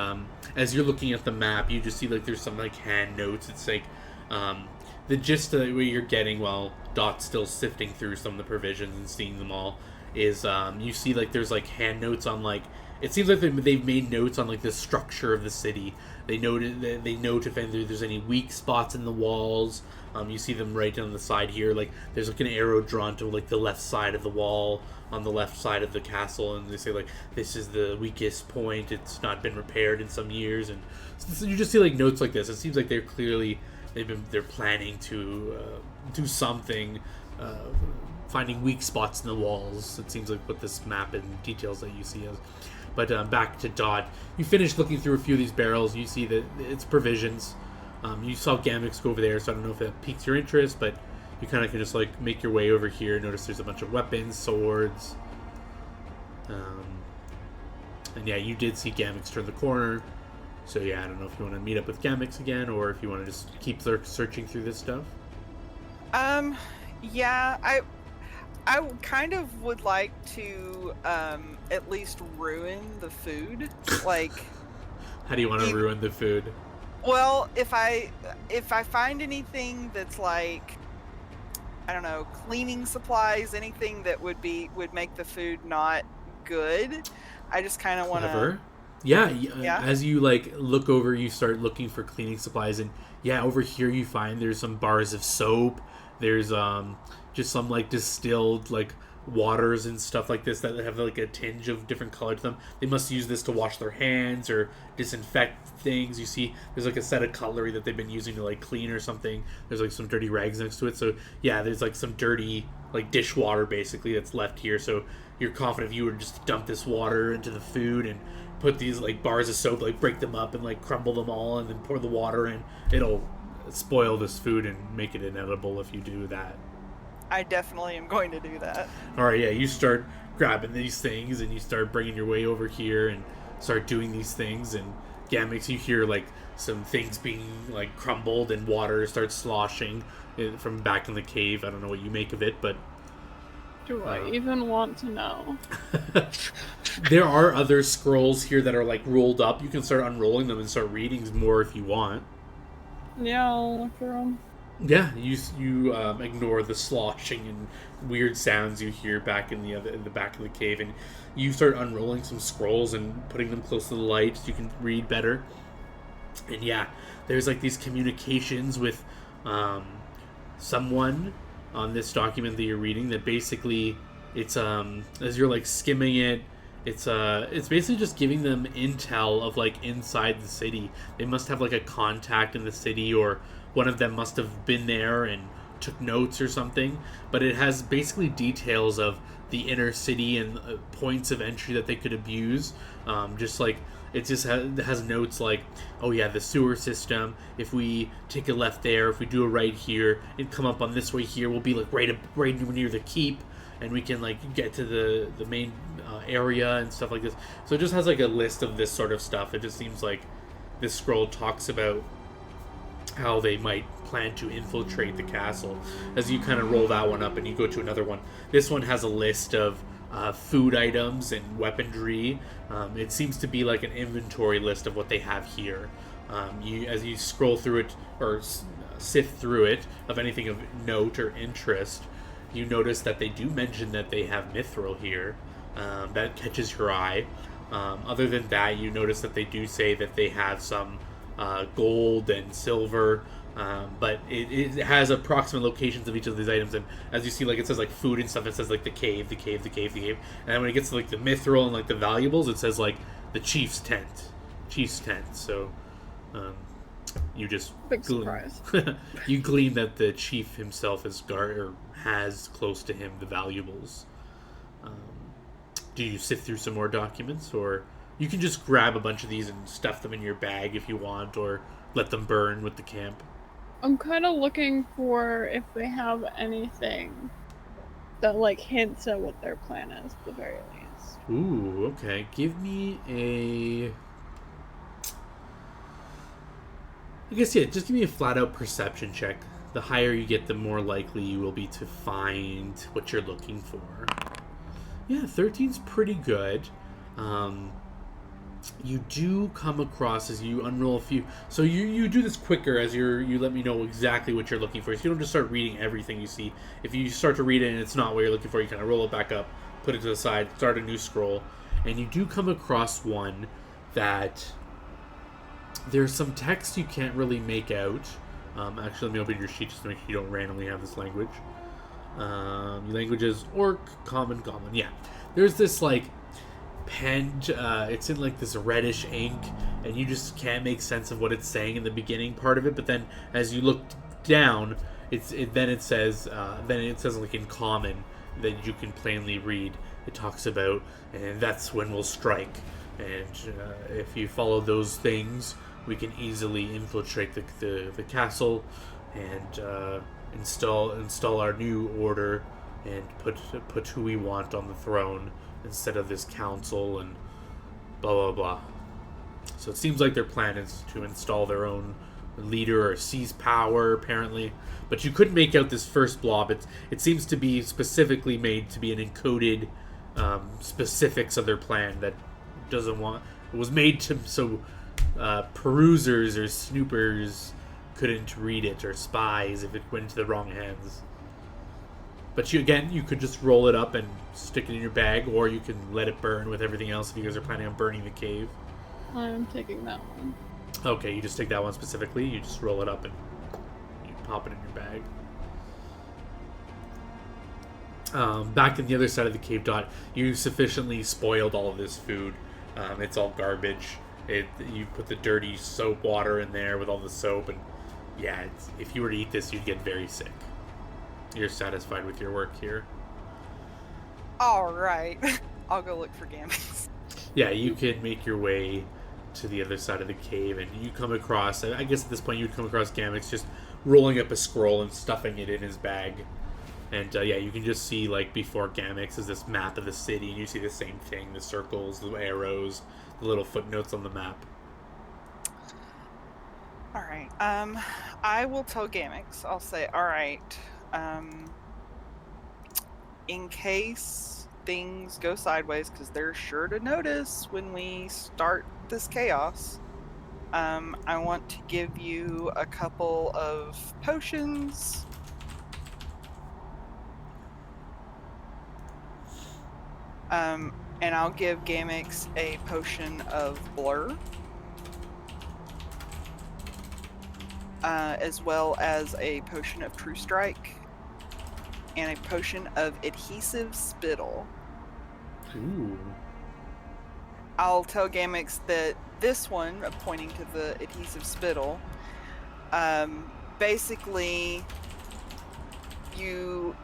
as you're looking at the map, you just see like there's some like hand notes. It's like the gist of what you're getting while Dot's still sifting through some of the provisions and seeing them all is you see like there's like hand notes on like it seems like they've made notes on like the structure of the city. They note if there's any weak spots in the walls. You see them right down the side here. Like there's like an arrow drawn to like the left side of the wall on the left side of the castle, and they say like this is the weakest point. It's not been repaired in some years, and so you just see like notes like this. It seems like they're planning to do something, finding weak spots in the walls. It seems like what this map and details that you see is. But back to Dodd. You finish looking through a few of these barrels. You see that it's provisions. You saw Gamix go over there, so I don't know if that piques your interest, but you kind of can just like make your way over here. Notice there's a bunch of weapons, swords. And yeah, you did see Gamix turn the corner. So yeah, I don't know if you want to meet up with Gamix again, or if you want to just keep searching through this stuff. Yeah, I kind of would like to at least ruin the food. Like, how do you want to ruin the food? Well, if I find anything that's like, I don't know, cleaning supplies, anything that would make the food not good, I just kind of want to. Yeah. As you like look over, you start looking for cleaning supplies, and yeah, over here you find there's some bars of soap. There's just some like distilled like waters and stuff like this that have like a tinge of different color to them. They must use this to wash their hands or disinfect things. You see there's like a set of cutlery that they've been using to like clean or something. There's like some dirty rags next to it. So yeah, there's like some dirty like dishwater basically that's left here. So you're confident if you were to just dump this water into the food and put these like bars of soap, like break them up and like crumble them all and then pour the water in, it'll spoil this food and make it inedible if you do that. I definitely am going to do that. Alright, yeah, you start grabbing these things and you start bringing your way over here and start doing these things, and Gamix, you hear like some things being like crumbled and water starts sloshing from back in the cave. I don't know what you make of it, but do I even want to know? There are other scrolls here that are like rolled up. You can start unrolling them and start reading more if you want. Yeah, I'll look for them. Yeah, you ignore the sloshing and weird sounds you hear back in the back of the cave, and you start unrolling some scrolls and putting them close to the light so you can read better. And yeah, there's like these communications with someone on this document that you're reading that basically it's as you're like skimming it, it's basically just giving them intel of like inside the city. They must have like a contact in the city, or one of them must have been there and took notes or something. But it has basically details of the inner city and points of entry that they could abuse. Just like it just has notes like, oh yeah, the sewer system. If we take a left there, if we do a right here, and come up on this way here, we'll be like right near the keep, and we can like get to the main area and stuff like this. So it just has like a list of this sort of stuff. It just seems like this scroll talks about how they might plan to infiltrate the castle. As you kind of roll that one up and you go to another one, this one has a list of food items and weaponry. It seems to be like an inventory list of what they have here. As you scroll through it or sift through it of anything of note or interest, you notice that they do mention that they have mithril here. That catches your eye. Other than that, you notice that they do say that they have some gold and silver, but it has approximate locations of each of these items, and as you see, like it says like food and stuff, it says like the cave, and then when it gets to like the mithril and like the valuables, it says like the chief's tent. So you just big surprise. You glean that the chief himself has close to him the valuables. Do you sift through some more documents, or you can just grab a bunch of these and stuff them in your bag if you want, or let them burn with the camp? I'm kind of looking for if they have anything that like hints at what their plan is at the very least. Ooh, okay. Give me a... I guess, yeah, just give me a flat-out perception check. The higher you get, the more likely you will be to find what you're looking for. Yeah, 13's pretty good. You do come across, as you unroll a few... So you do this quicker as you let me know exactly what you're looking for. So you don't just start reading everything you see. If you start to read it and it's not what you're looking for, you kind of roll it back up, put it to the side, start a new scroll. And you do come across one that... There's some text you can't really make out. Actually, let me open your sheet just to make sure you don't randomly have this language. Your language is Orc, Common, Goblin. Yeah. There's this, like... penned, it's in like this reddish ink, and you just can't make sense of what it's saying in the beginning part of it, but then as you look down, it says like in common, that you can plainly read. It talks about, and that's when we'll strike. And if you follow those things, we can easily infiltrate the castle and install our new order and put who we want on the throne instead of this council and blah blah blah. So it seems like their plan is to install their own leader or seize power, apparently. But you couldn't make out this first blob. It seems to be specifically made to be an encoded specifics of their plan that doesn't want. It was made to so perusers or snoopers couldn't read it, or spies if it went into the wrong hands. But you could just roll it up and stick it in your bag, or you can let it burn with everything else if you guys are planning on burning the cave. I'm taking that one. Okay, you just take that one specifically. You just roll it up and you pop it in your bag. Back in the other side of the cave, Dot, you sufficiently spoiled all of this food. It's all garbage. You put the dirty soap water in there with all the soap, and yeah, if you were to eat this, you'd get very sick. You're satisfied with your work here. All right. I'll go look for Gamix. Yeah, you can make your way to the other side of the cave, and you come across, I guess at this point you'd come across Gamix just rolling up a scroll and stuffing it in his bag. And yeah, you can just see, like, before Gamix is this map of the city, and you see the same thing, the circles, the arrows, the little footnotes on the map. All right. I will tell Gamix. I'll say, all right, in case things go sideways, because they're sure to notice when we start this chaos, I want to give you a couple of potions. And I'll give Gamix a potion of blur, as well as a potion of true strike, and a potion of adhesive spittle. Ooh. I'll tell Gamix that this one, pointing to the adhesive spittle, basically you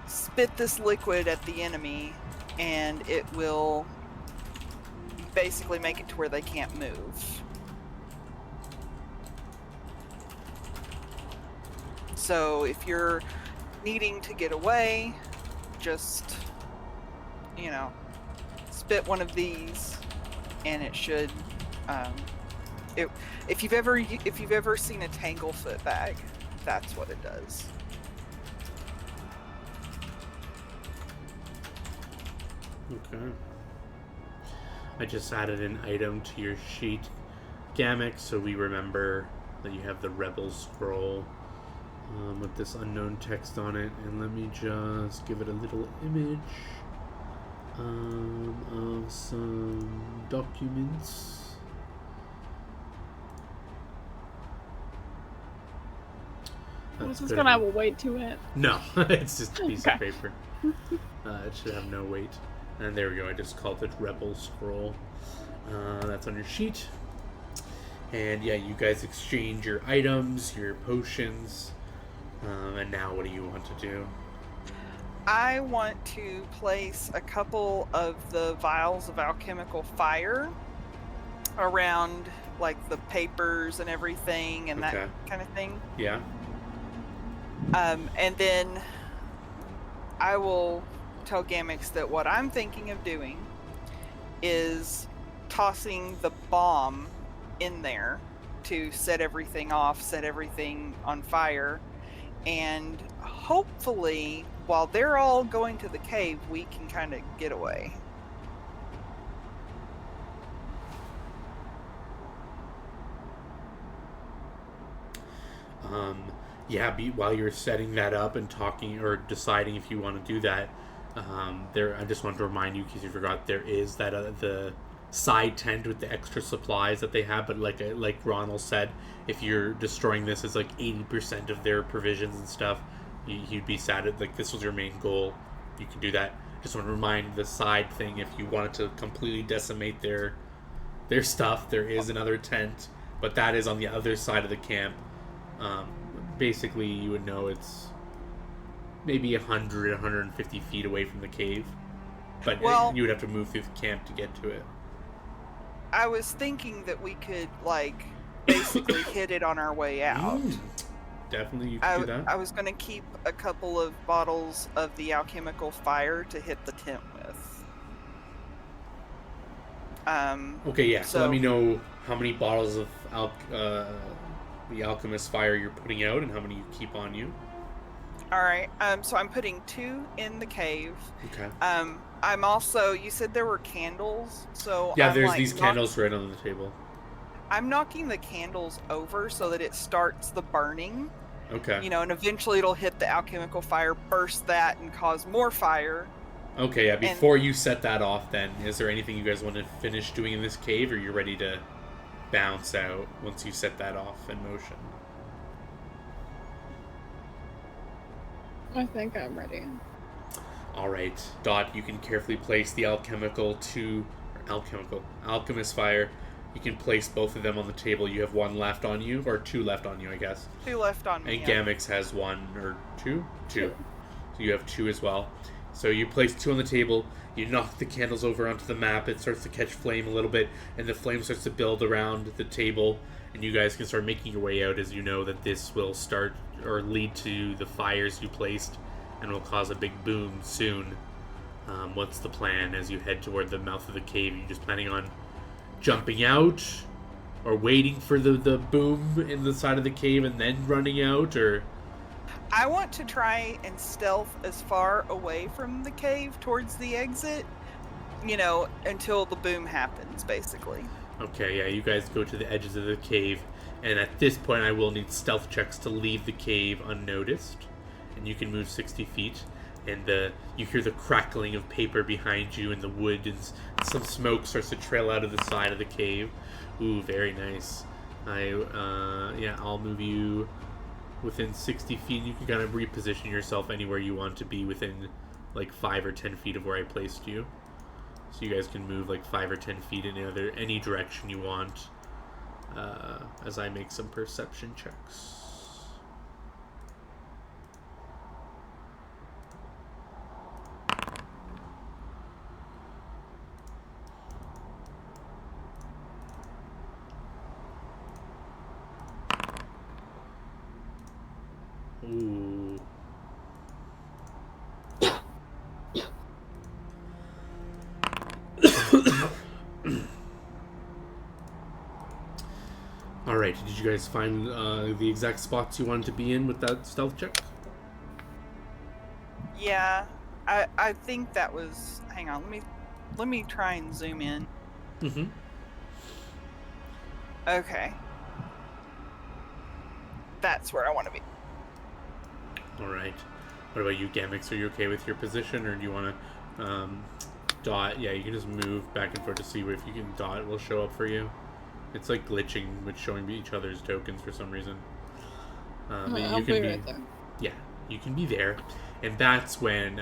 spit this liquid at the enemy and it will basically make it to where they can't move. So if you're needing to get away, just, spit one of these, and it should. If you've ever seen a Tanglefoot bag, that's what it does. Okay. I just added an item to your sheet, Gamix, so we remember that you have the Rebel Scroll with this unknown text on it. And let me just give it a little image of some documents. Is this gonna have a weight to it? No, it's just a piece of paper. It should have no weight. And there we go, I just called it Rebel Scroll. That's on your sheet. And yeah, you guys exchange your items, your potions. And now what do you want to do? I want to place a couple of the vials of alchemical fire around, like, the papers and everything and that kind of thing. Yeah. And then I will tell Gamix that what I'm thinking of doing is tossing the bomb in there to set everything off, set everything on fire, and hopefully while they're all going to the cave, we can kind of get away. Yeah, while you're setting that up and talking or deciding if you want to do that, I just want to remind you, in case you forgot, there is that the side tent with the extra supplies that they have. But like Ronald said, if you're destroying this as like 80% of their provisions and stuff, you'd be sad. Like, this was your main goal, you can do that. Just want to remind the side thing, if you wanted to completely decimate their stuff, there is another tent, but that is on the other side of the camp. Basically, you would know it's maybe 100, 150 feet away from the cave. But Well- you would have to move through the camp to get to it. I was thinking that we could, like, basically hit it on our way out. Definitely, you could do that. I was going to keep a couple of bottles of the alchemical fire to hit the tent with. Okay, yeah. So let me know how many bottles of the alchemist fire you're putting out, and how many you keep on you. All right. So I'm putting 2 in the cave. Okay. I'm also. You said there were candles, so Yeah, I'm, there's like, these candles right on the table. I'm knocking the candles over so that it starts the burning. Okay. You know, and eventually it'll hit the alchemical fire, burst that, and cause more fire. Okay, yeah. Before you set that off, then, is there anything you guys want to finish doing in this cave, or you're ready to bounce out once you set that off in motion? I think I'm ready. Alright, Dot, you can carefully place the alchemist fire. You can place both of them on the table. You have 1 left on you, or 2 left on you, I guess. 2 left on me. And Gamix has 1 or 2? 2. So you have 2 as well. So you place 2 on the table, you knock the candles over onto the map, it starts to catch flame a little bit, and the flame starts to build around the table, and you guys can start making your way out as you know that this will start, or lead to the fires you placed, and will cause a big boom soon. What's the plan as you head toward the mouth of the cave? Are you just planning on jumping out, or waiting for the boom in the side of the cave and then running out, or... I want to try and stealth as far away from the cave towards the exit, you know, until the boom happens, basically. Okay, yeah, you guys go to the edges of the cave, and at this point I will need stealth checks to leave the cave unnoticed, and you can move 60 feet, and you hear the crackling of paper behind you in the wood, and some smoke starts to trail out of the side of the cave. Ooh, very nice. I'll move you within 60 feet, and you can kind of reposition yourself anywhere you want to be within like 5 or 10 feet of where I placed you. So you guys can move like 5 or 10 feet in any direction you want, as I make some perception checks. Ooh. Alright, did you guys find the exact spots you wanted to be in with that stealth check? Yeah, I think that was... Hang on, let me try and zoom in. Mm-hmm. Okay. That's where I want to be. Alright. What about you, Gamix? Are you okay with your position, or do you want to dot? Yeah, you can just move back and forth to see if you can dot. It will show up for you. It's like glitching with showing each other's tokens for some reason. I'll be right there. Yeah, you can be there. And that's when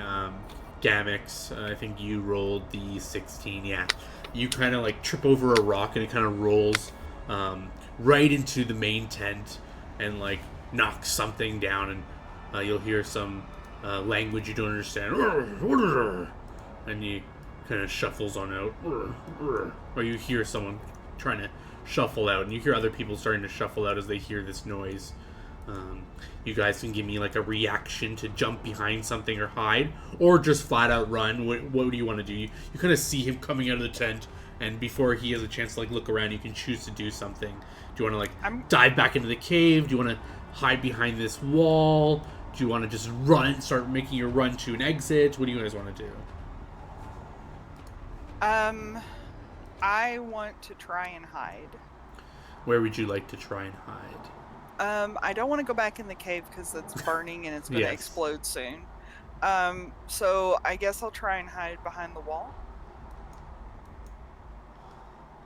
Gamix, I think you rolled the 16, yeah. You kind of like trip over a rock, and it kind of rolls right into the main tent and like knocks something down, and you'll hear some language you don't understand. And you kind of shuffles on out. Or you hear someone trying to shuffle out, and you hear other people starting to shuffle out as they hear this noise. You guys can give me like a reaction to jump behind something or hide, or just flat out run. What do you want to do? You kind of see him coming out of the tent, and before he has a chance to like look around, you can choose to do something. Do you want to like dive back into the cave? Do you want to hide behind this wall? Do you want to just run, start making your run to an exit? What do you guys want to do? I want to try and hide. Where would you like to try and hide? I don't want to go back in the cave because it's burning and it's going to Yes. explode soon. So I guess I'll try and hide behind the wall.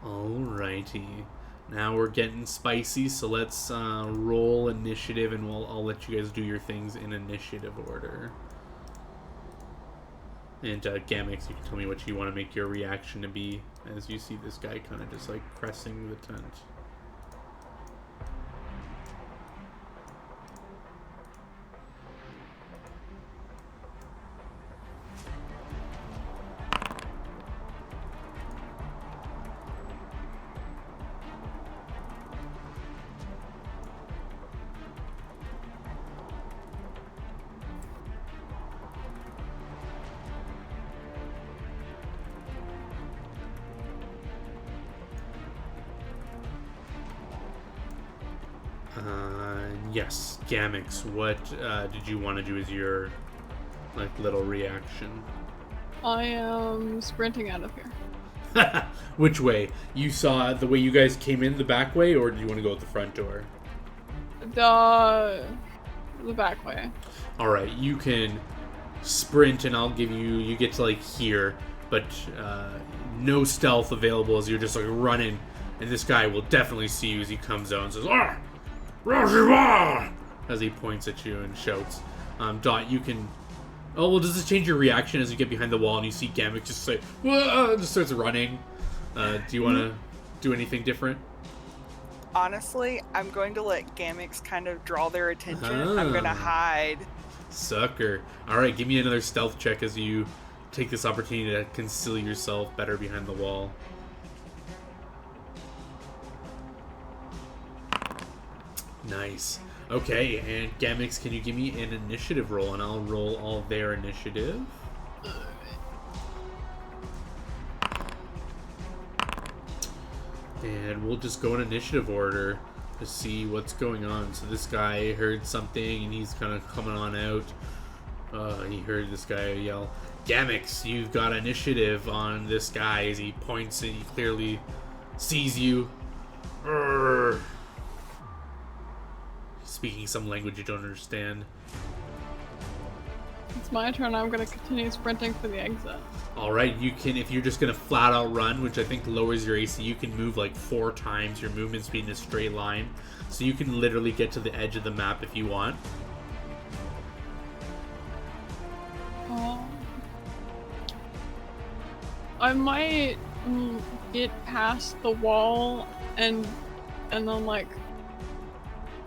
Alrighty. Now we're getting spicy, so let's roll initiative, and I'll let you guys do your things in initiative order. And Gamix, you can tell me what you want to make your reaction to be as you see this guy kind of just like pressing the tent. Yes, Gamix, what did you want to do as your little reaction? I am sprinting out of here. Which way? You saw the way you guys came in the back way, or do you want to go out the front door? The back way. All right, you can sprint, and I'll give you. You get to here, but no stealth available as you're just running, and this guy will definitely see you as he comes out and says, "Ah, Rajima!" as he points at you and shouts. Dot, you can. Oh well, does this change your reaction as you get behind the wall and you see Gamik just say, "Whoa," just starts running? Do you want to do anything different? Honestly, I'm going to let Gamix kind of draw their attention. I'm going to hide. Sucker. Alright, give me another stealth check as you take this opportunity to conceal yourself better behind the wall. Nice. Okay, and Gamix, can you give me an initiative roll, and I'll roll all their initiative. And we'll just go in initiative order to see what's going on. So this guy heard something, and he's kind of coming on out. He heard this guy yell, "Gamix, you've got initiative on this guy," as he points and he clearly sees you. Urgh. Speaking some language you don't understand. It's my turn. I'm gonna continue sprinting for the exit. Alright, you can, if you're just gonna flat out run, which I think lowers your AC, you can move 4 times your movement speed in a straight line. So you can literally get to the edge of the map if you want. I might get past the wall and then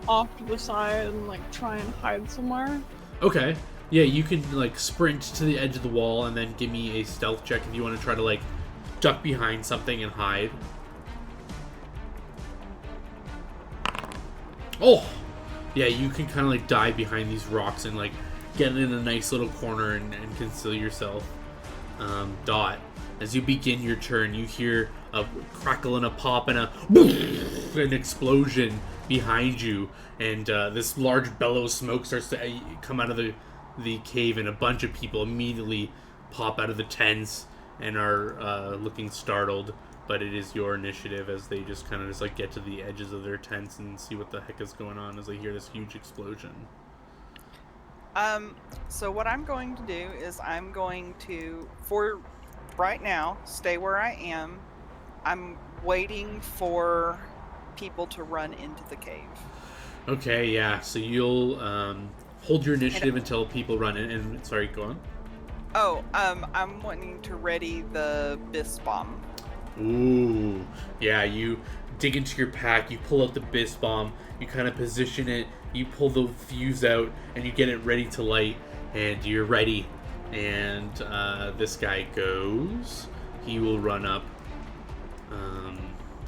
off to the side and try and hide somewhere. Okay. Yeah, you can sprint to the edge of the wall and then give me a stealth check if you want to try to duck behind something and hide. Oh! Yeah, you can kind of dive behind these rocks and get in a nice little corner and conceal yourself. Dot, as you begin your turn, you hear a crackle and a pop and an explosion behind you, and this large bellow of smoke starts to come out of the cave, and a bunch of people immediately pop out of the tents and are looking startled. But it is your initiative as they just kind of get to the edges of their tents and see what the heck is going on as they hear this huge explosion. So what I'm going to do is I'm going to, for right now, stay where I am. I'm waiting for people to run into the cave. Okay, yeah. So you'll hold your initiative until people run in. And sorry, go on. Oh, I'm wanting to ready the Bis Bomb. Ooh, yeah. You dig into your pack. You pull out the Bis Bomb. You kind of position it. You pull the fuse out, and you get it ready to light. And you're ready. And this guy goes. He will run up.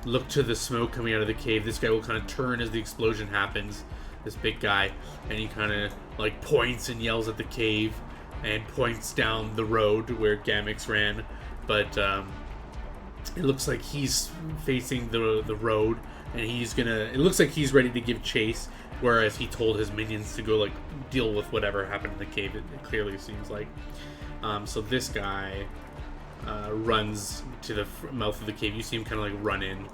Look to the smoke coming out of the cave. This guy will kind of turn as the explosion happens. This big guy, and he kind of points and yells at the cave, and points down the road where Gamix ran. But it looks like he's facing the road, and he's gonna. It looks like he's ready to give chase. Whereas he told his minions to go deal with whatever happened in the cave. It clearly seems like. So this guy runs to the mouth of the cave. You see him kind of run in.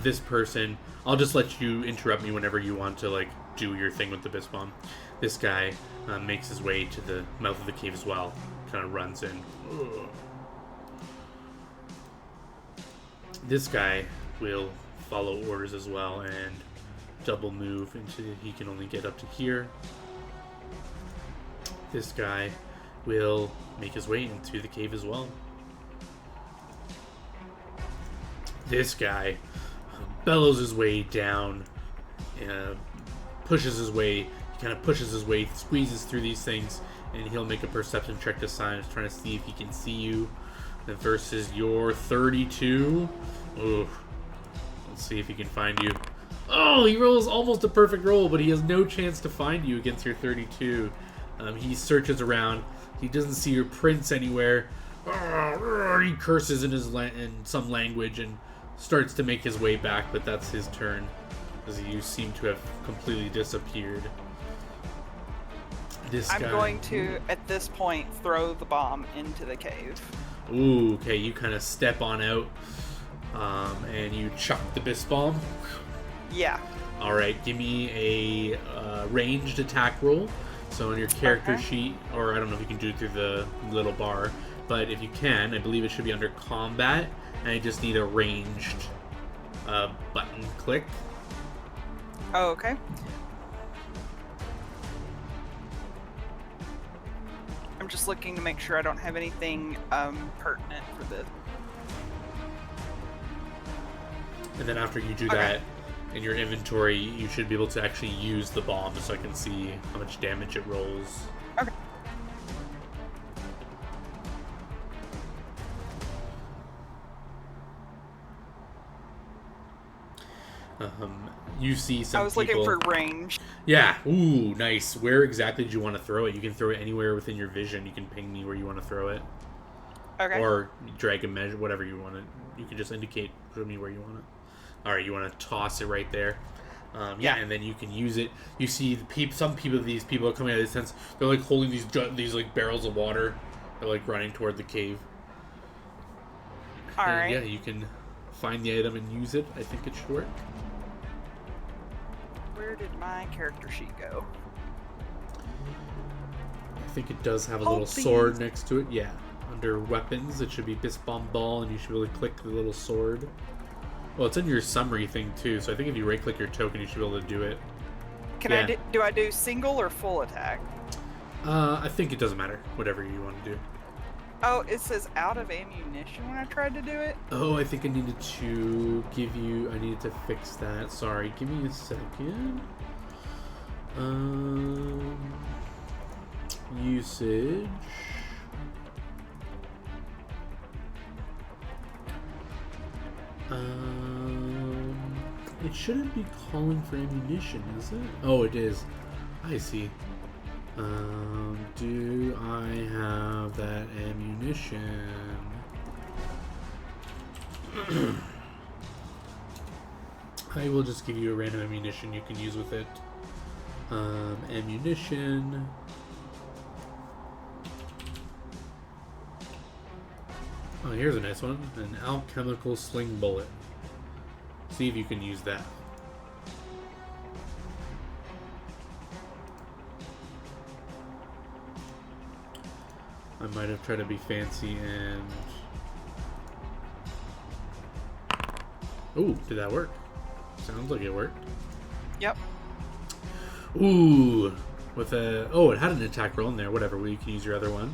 This person, I'll just let you interrupt me whenever you want to do your thing with the Bis Bomb. This guy makes his way to the mouth of the cave as well. Kind of runs in. This guy will follow orders as well and double move into, he can only get up to here. This guy will make his way into the cave as well. This guy bellows his way down, pushes his way, squeezes through these things, and he'll make a perception check to Science, trying to see if he can see you. Versus your 32. Ooh. Let's see if he can find you. Oh, he rolls almost a perfect roll, but he has no chance to find you against your 32. He searches around. He doesn't see your prints anywhere. He curses in some language and starts to make his way back, but that's his turn, as you seem to have completely disappeared. I'm going to, at this point, throw the bomb into the cave. Ooh, okay, you kind of step on out, and you chuck the Bisp Bomb. Yeah. Alright, give me a ranged attack roll. So on your character sheet, or I don't know if you can do it through the little bar, but if you can, I believe it should be under combat, and I just need a ranged button click. Oh, okay. I'm just looking to make sure I don't have anything pertinent for this. And then after you do that, in your inventory, you should be able to actually use the bomb so I can see how much damage it rolls. Okay. You see some I was people... looking for range. Yeah. Ooh, nice. Where exactly did you want to throw it? You can throw it anywhere within your vision. You can ping me where you want to throw it. Okay. Or drag and measure, whatever you want to... You can just indicate to me where you want it. Alright, you want to toss it right there. Yeah, and then you can use it. You see some people, these people are coming out of this sense. They're like holding these like barrels of water. They're like running toward the cave. Alright. Yeah, you can find the item and use it. I think it should work. Where did my character sheet go? I think it does have a little sword next to it. Yeah. Under weapons, it should be Bisp Bomb Ball, and you should really click the little sword. Well, it's in your summary thing too, so I think if you right-click your token, you should be able to do it. Can do I do single or full attack? I think it doesn't matter. Whatever you want to do. Oh, it says out of ammunition when I tried to do it. Oh, I think I needed to give you... I needed to fix that. Sorry, give me a second. Usage... It shouldn't be calling for ammunition, is it? Oh, it is. I see. Do I have that ammunition? I will just give you a random ammunition you can use with it. Ammunition. Oh, here's a nice one. An alchemical sling bullet. See if you can use that. I might have tried to be fancy and... Ooh, did that work? Sounds like it worked. Yep. Ooh! With a... Oh, it had an attack roll in there. Whatever, well, you can use your other one.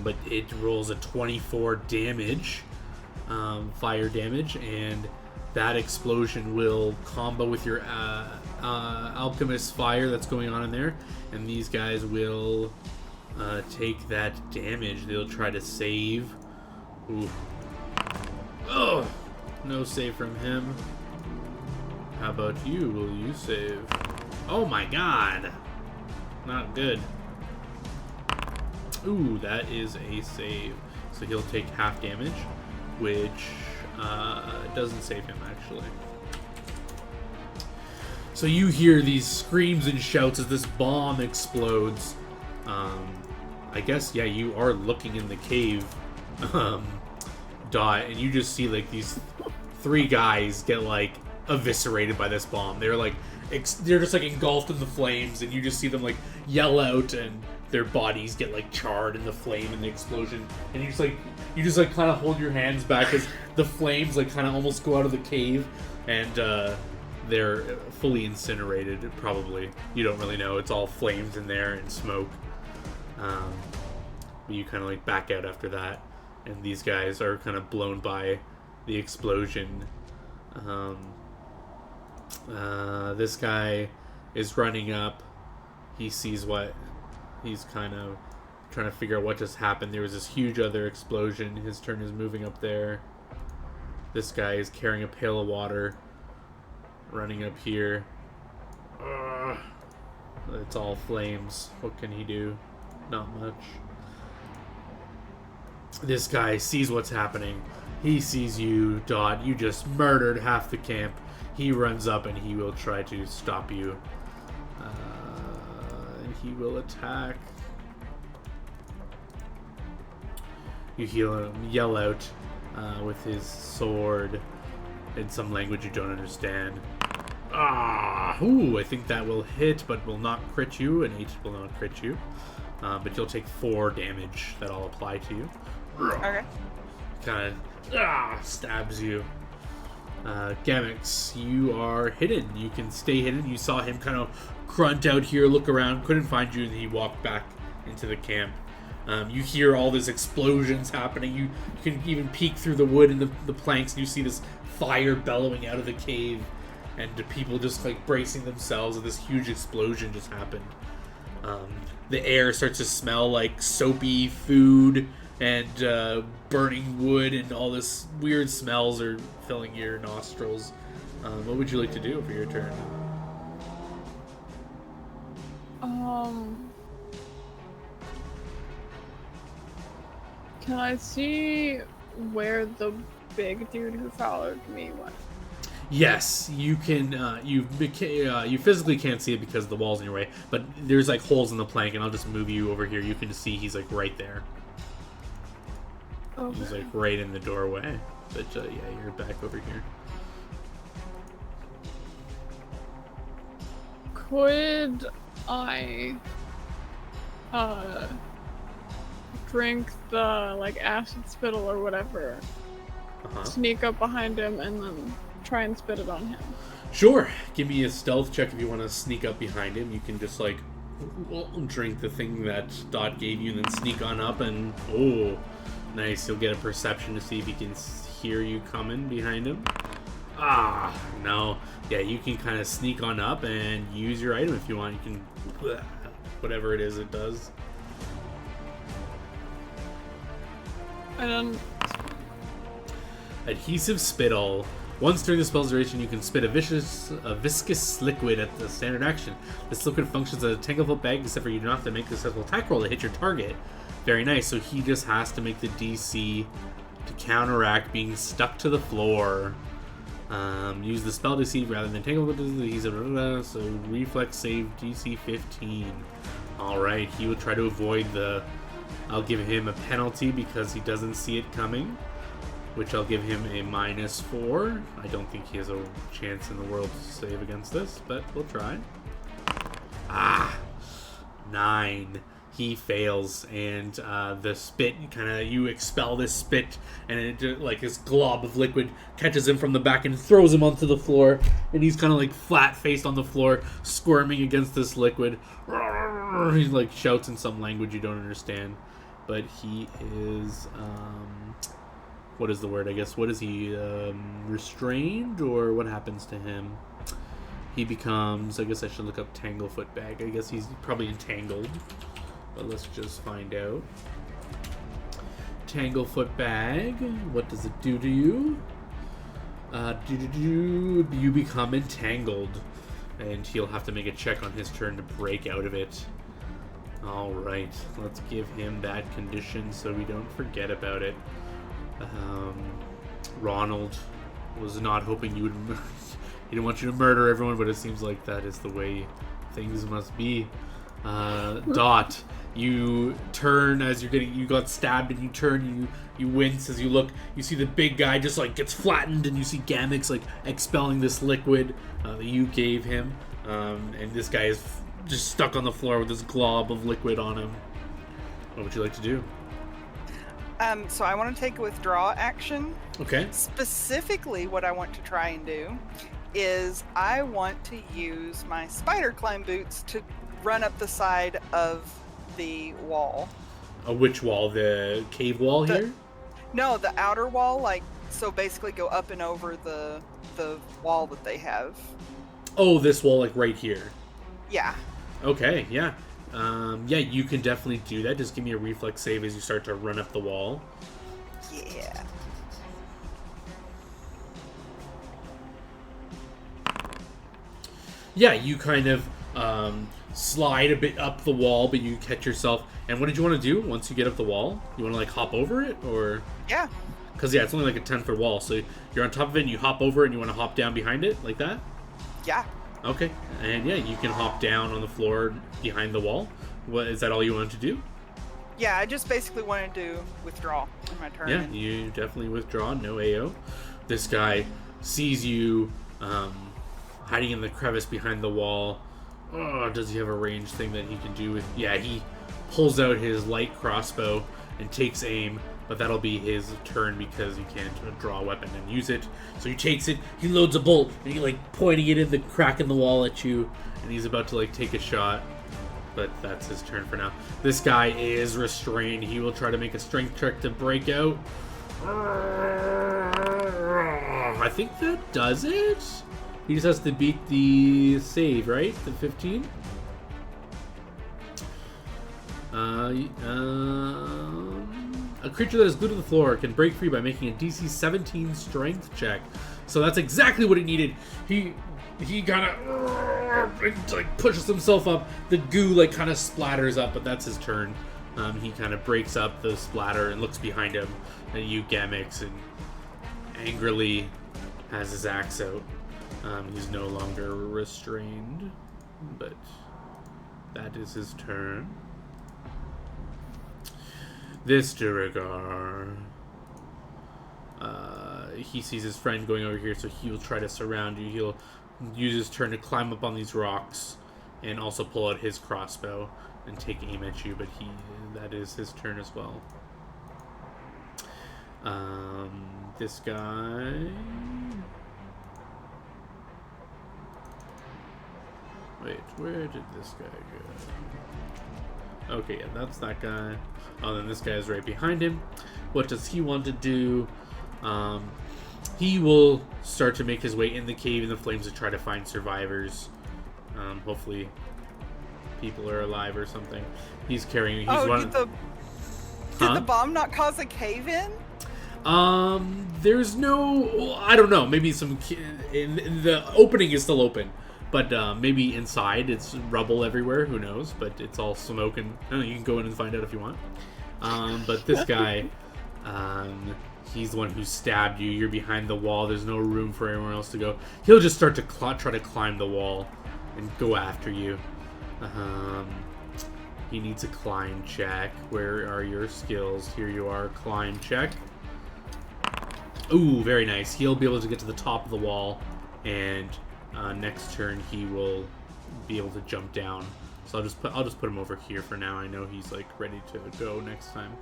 But it rolls a 24 damage, fire damage, and that explosion will combo with your alchemist fire that's going on in there, and these guys will take that damage. They'll try to save. Ooh. Oh! No save from him. How about you? Will you save? Oh my god! Not good. Ooh, that is a save. So he'll take half damage, which doesn't save him, actually. So you hear these screams and shouts as this bomb explodes. I guess, yeah, you are looking in the cave, Dot, and you just see, like, these 3 guys get, like, eviscerated by this bomb. They're, like, they're just, like, engulfed in the flames, and you just see them, like, yell out, and their bodies get, like, charred in the flame and the explosion. And you just, like, kind of hold your hands back as the flames, like, kind of almost go out of the cave, and, they're fully incinerated, probably. You don't really know. It's all flames in there and smoke. But you kind of, like, back out after that. And these guys are kind of blown by the explosion. This guy is running up. He sees what... He's kind of trying to figure out what just happened. There was this huge other explosion. His turn is moving up there. This guy is carrying a pail of water. Running up here. It's all flames. What can he do? Not much. This guy sees what's happening. He sees you, Dot. You just murdered half the camp. He runs up and he will try to stop you. And he will attack. You hear him yell out with his sword in some language you don't understand. Ooh, I think that will hit, but will not crit you. An 8 will not crit you. But you'll take 4 damage that I'll apply to you. Okay. Kind of stabs you. Gamix, you are hidden. You can stay hidden. You saw him kind of grunt out here, look around, couldn't find you, and he walked back into the camp. You hear all these explosions happening. You can even peek through the wood and the planks, and you see this fire bellowing out of the cave, and the people just like bracing themselves, and this huge explosion just happened. The air starts to smell like soapy food and burning wood, and all this weird smells are filling your nostrils. What would you like to do for your turn? Can I see where the big dude who followed me went? Yes, you can. You physically can't see it because the wall's in your way, but there's like holes in the plank, and I'll just move you over here. You can see he's like right there. Okay. He's like right in the doorway. But yeah, you're back over here. Could I drink the like acid spittle or whatever, sneak up behind him, and then try and spit it on him? Sure. Give me a stealth check if you want to sneak up behind him. You can just like drink the thing that Dot gave you, and then sneak on up, and oh, nice. You'll get a perception to see if he can hear you coming behind him. No. Yeah, you can kind of sneak on up and use your item if you want. You can, whatever it is it does. And then Adhesive spittle. Once during the spell's duration, you can spit a viscous liquid at the standard action. This liquid functions as a tanglefoot bag, except for you don't have to make a successful attack roll to hit your target. Very nice. So he just has to make the DC to counteract being stuck to the floor. Use the spell DC rather than tanglefoot. He's a so reflex save DC 15. All right, he will try to avoid the. I'll give him a penalty because he doesn't see it coming, which I'll give him a -4. I don't think he has a chance in the world to save against this, but we'll try. 9. He fails, and the spit you expel this spit, and it like this glob of liquid catches him from the back and throws him onto the floor, and he's kind of like flat faced on the floor, squirming against this liquid. He like shouts in some language you don't understand, but he is what is the word? I guess what is he restrained, or what happens to him? He becomes. I guess I should look up Tanglefoot Bag. I guess he's probably entangled. But let's just find out. Tanglefoot Bag. What does it do to you? You become entangled. And he'll have to make a check on his turn to break out of it. Alright. Let's give him that condition so we don't forget about it. Ronald was not hoping you would... he didn't want you to murder everyone, but it seems like that is the way things must be. Dot, you turn as you got stabbed, and you turn, you wince as you look. You see the big guy just like gets flattened, and you see Gamix like expelling this liquid that you gave him, and this guy is just stuck on the floor with this glob of liquid on him. What would you like to do? So I want to take a withdraw action. Okay. Specifically, what I want to try and do is I want to use my spider climb boots to run up the side of the wall. Which wall? The cave wall here? No, the outer wall. Like, so basically go up and over the wall that they have. Oh, this wall, like right here. Yeah. Okay, yeah. Yeah, you can definitely do that. Just give me a reflex save as you start to run up the wall. Yeah. Yeah, you kind of slide a bit up the wall, but you catch yourself. And what did you want to do once you get up the wall? You want to like hop over it, or? Yeah. Because, yeah, it's only like a 10-foot wall. So you're on top of it and you hop over and you want to hop down behind it like that? Yeah. Okay. And, yeah, you can hop down on the floor behind the wall. What, is that all you wanted to do? Yeah, I just basically wanted to withdraw in my turn. Yeah, you definitely withdraw. No AO. This guy sees you hiding in the crevice behind the wall. Oh, does he have a ranged thing that he can do with... Yeah, he pulls out his light crossbow and takes aim, but that'll be his turn because he can't draw a weapon and use it. So he takes it, he loads a bolt, and he, like, pointing it in the crack in the wall at you, and he's about to, like, take a shot. But that's his turn for now. This guy is restrained. He will try to make a strength check to break out. I think that does it. He just has to beat the save, right? The 15? A creature that is glued to the floor can break free by making a DC 17 strength check. So that's exactly what he needed. He kind of like pushes himself up. The goo like kind of splatters up, but that's his turn. He kind of breaks up the splatter and looks behind him at you, Gamix, and angrily has his axe out. He's no longer restrained, but that is his turn. This Duragar, he sees his friend going over here, so he will try to surround you. He'll use his turn to climb up on these rocks and also pull out his crossbow and take aim at you, but that is his turn as well. This guy... Wait, where did this guy go? Okay, yeah, that's that guy. Oh, then this guy is right behind him. What does he want to do? He will start to make his way in the cave in the flames to try to find survivors. Hopefully people are alive or something. He's carrying... He's did the bomb not cause a cave-in? There's no... I don't know. Maybe some... the opening is still open. But maybe inside it's rubble everywhere. Who knows? But it's all smoke and... you can go in and find out if you want. But this guy... he's the one who stabbed you. You're behind the wall. There's no room for anyone else to go. He'll just start to try to climb the wall and go after you. He needs a climb check. Where are your skills? Here you are. Climb check. Ooh, very nice. He'll be able to get to the top of the wall, and next turn he will be able to jump down. So I'll just put him over here for now. I know he's like ready to go next time.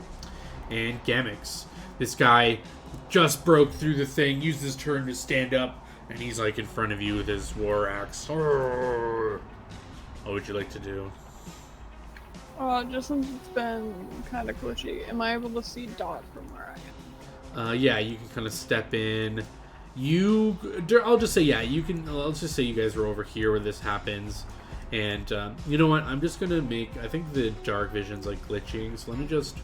And Gamix. This guy just broke through the thing, used his turn to stand up, and he's like in front of you with his war axe. What would you like to do? Just since it's been kind of glitchy, am I able to see Dot from where I am? Yeah, you can kind of step in. I'll just say, yeah, you can. Let's just say you guys are over here where this happens. And you know what? I'm just gonna make. I think the dark vision's like glitching, so let me just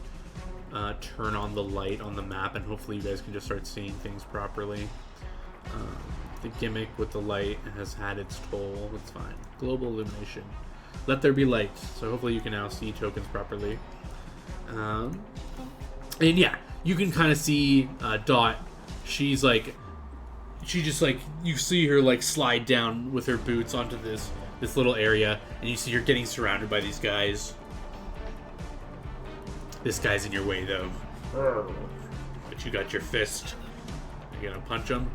turn on the light on the map, and hopefully you guys can just start seeing things properly. The gimmick with the light has had its toll. It's fine. Global illumination. Let there be light. So hopefully you can now see tokens properly. And yeah, you can kind of see Dot. She's like, she just like, you see her like slide down with her boots onto this little area, and you see her getting surrounded by these guys. This guy's in your way though. But you got your fist. You gonna punch him?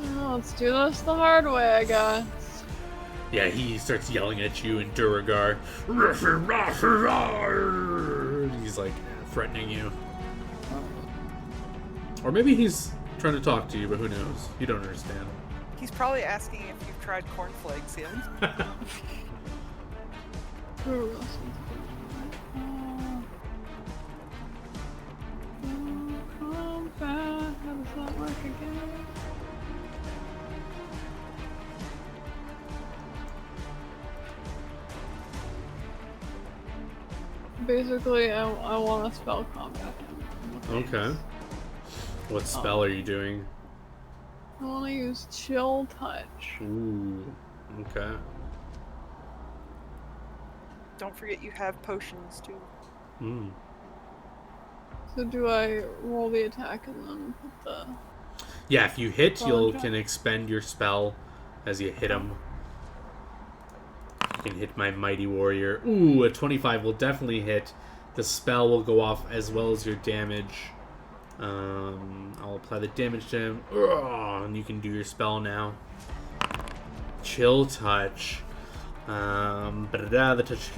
Oh, let's do this the hard way, I guess. Yeah, he starts yelling at you in Duragar. He's like threatening you. Or maybe he's trying to talk to you, but who knows? You don't understand. He's probably asking if you've tried cornflakes yet. Who else? How does that work again? Basically, I want to spell combat. Okay. What spell are you doing? I want to use Chill Touch. Ooh. Okay. Don't forget you have potions too. So do I roll the attack and then put the... Yeah, if you hit, Spell you check? can expend your spell as you hit him. You can hit my mighty warrior. Ooh, a 25 will definitely hit. The spell will go off as well as your damage. I'll apply the damage to him. Ugh, and you can do your spell now. Chill touch. The touch.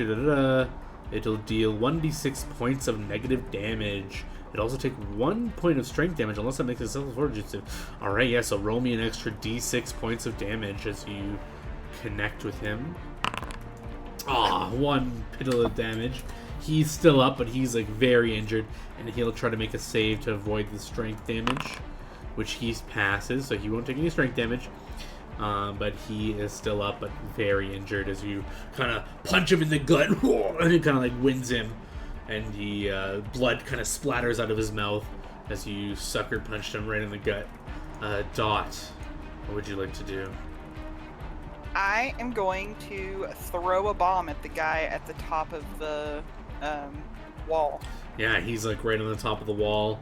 It'll deal 1d6 points of negative damage. It'll also take 1 point of strength damage unless it makes a self-fortitude. Alright, yeah, so roll me an extra d6 points of damage as you connect with him. Ah, 1 piddle of damage. He's still up, but he's like very injured, and he'll try to make a save to avoid the strength damage, which he passes, so he won't take any strength damage. But he is still up, but very injured as you kind of punch him in the gut, and it kind of like wins him, and he blood kind of splatters out of his mouth as you sucker punched him right in the gut. Dot, what would you like to do? I am going to throw a bomb at the guy at the top of the wall. Yeah, he's like right on the top of the wall.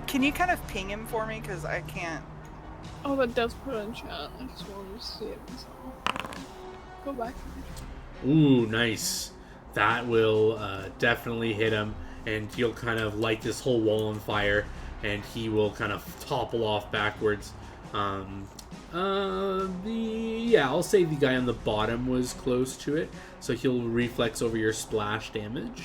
Can you kind of ping him for me? Because I can't. Oh, that does put it in chat. I just wanted to see it myself. Go back. Ooh, nice. That will definitely hit him, and you'll kind of light this whole wall on fire, and he will kind of topple off backwards. I'll say the guy on the bottom was close to it, so he'll reflex over your splash damage,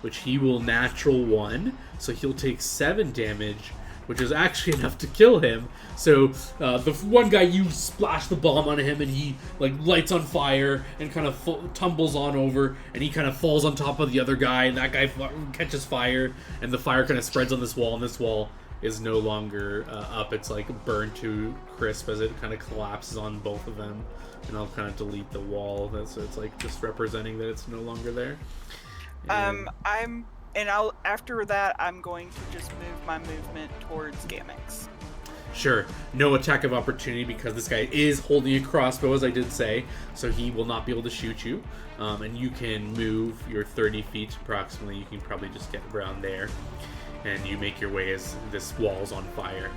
which he will natural 1, so he'll take 7 damage, which is actually enough to kill him. So the one guy, you splash the bomb on him, and he like lights on fire and kind of tumbles on over, and he kind of falls on top of the other guy, and that guy catches fire, and the fire kind of spreads on this wall, and this wall is no longer up. It's like burned to crisp as it kind of collapses on both of them. And I'll kind of delete the wall, so it's like just representing that it's no longer there. And After that, I'm going to just move my movement towards Gamix. sure, no attack of opportunity because this guy is holding a crossbow, as I did say, so he will not be able to shoot you. And you can move your 30 feet approximately. You can probably just get around there, and you make your way as this wall's on fire.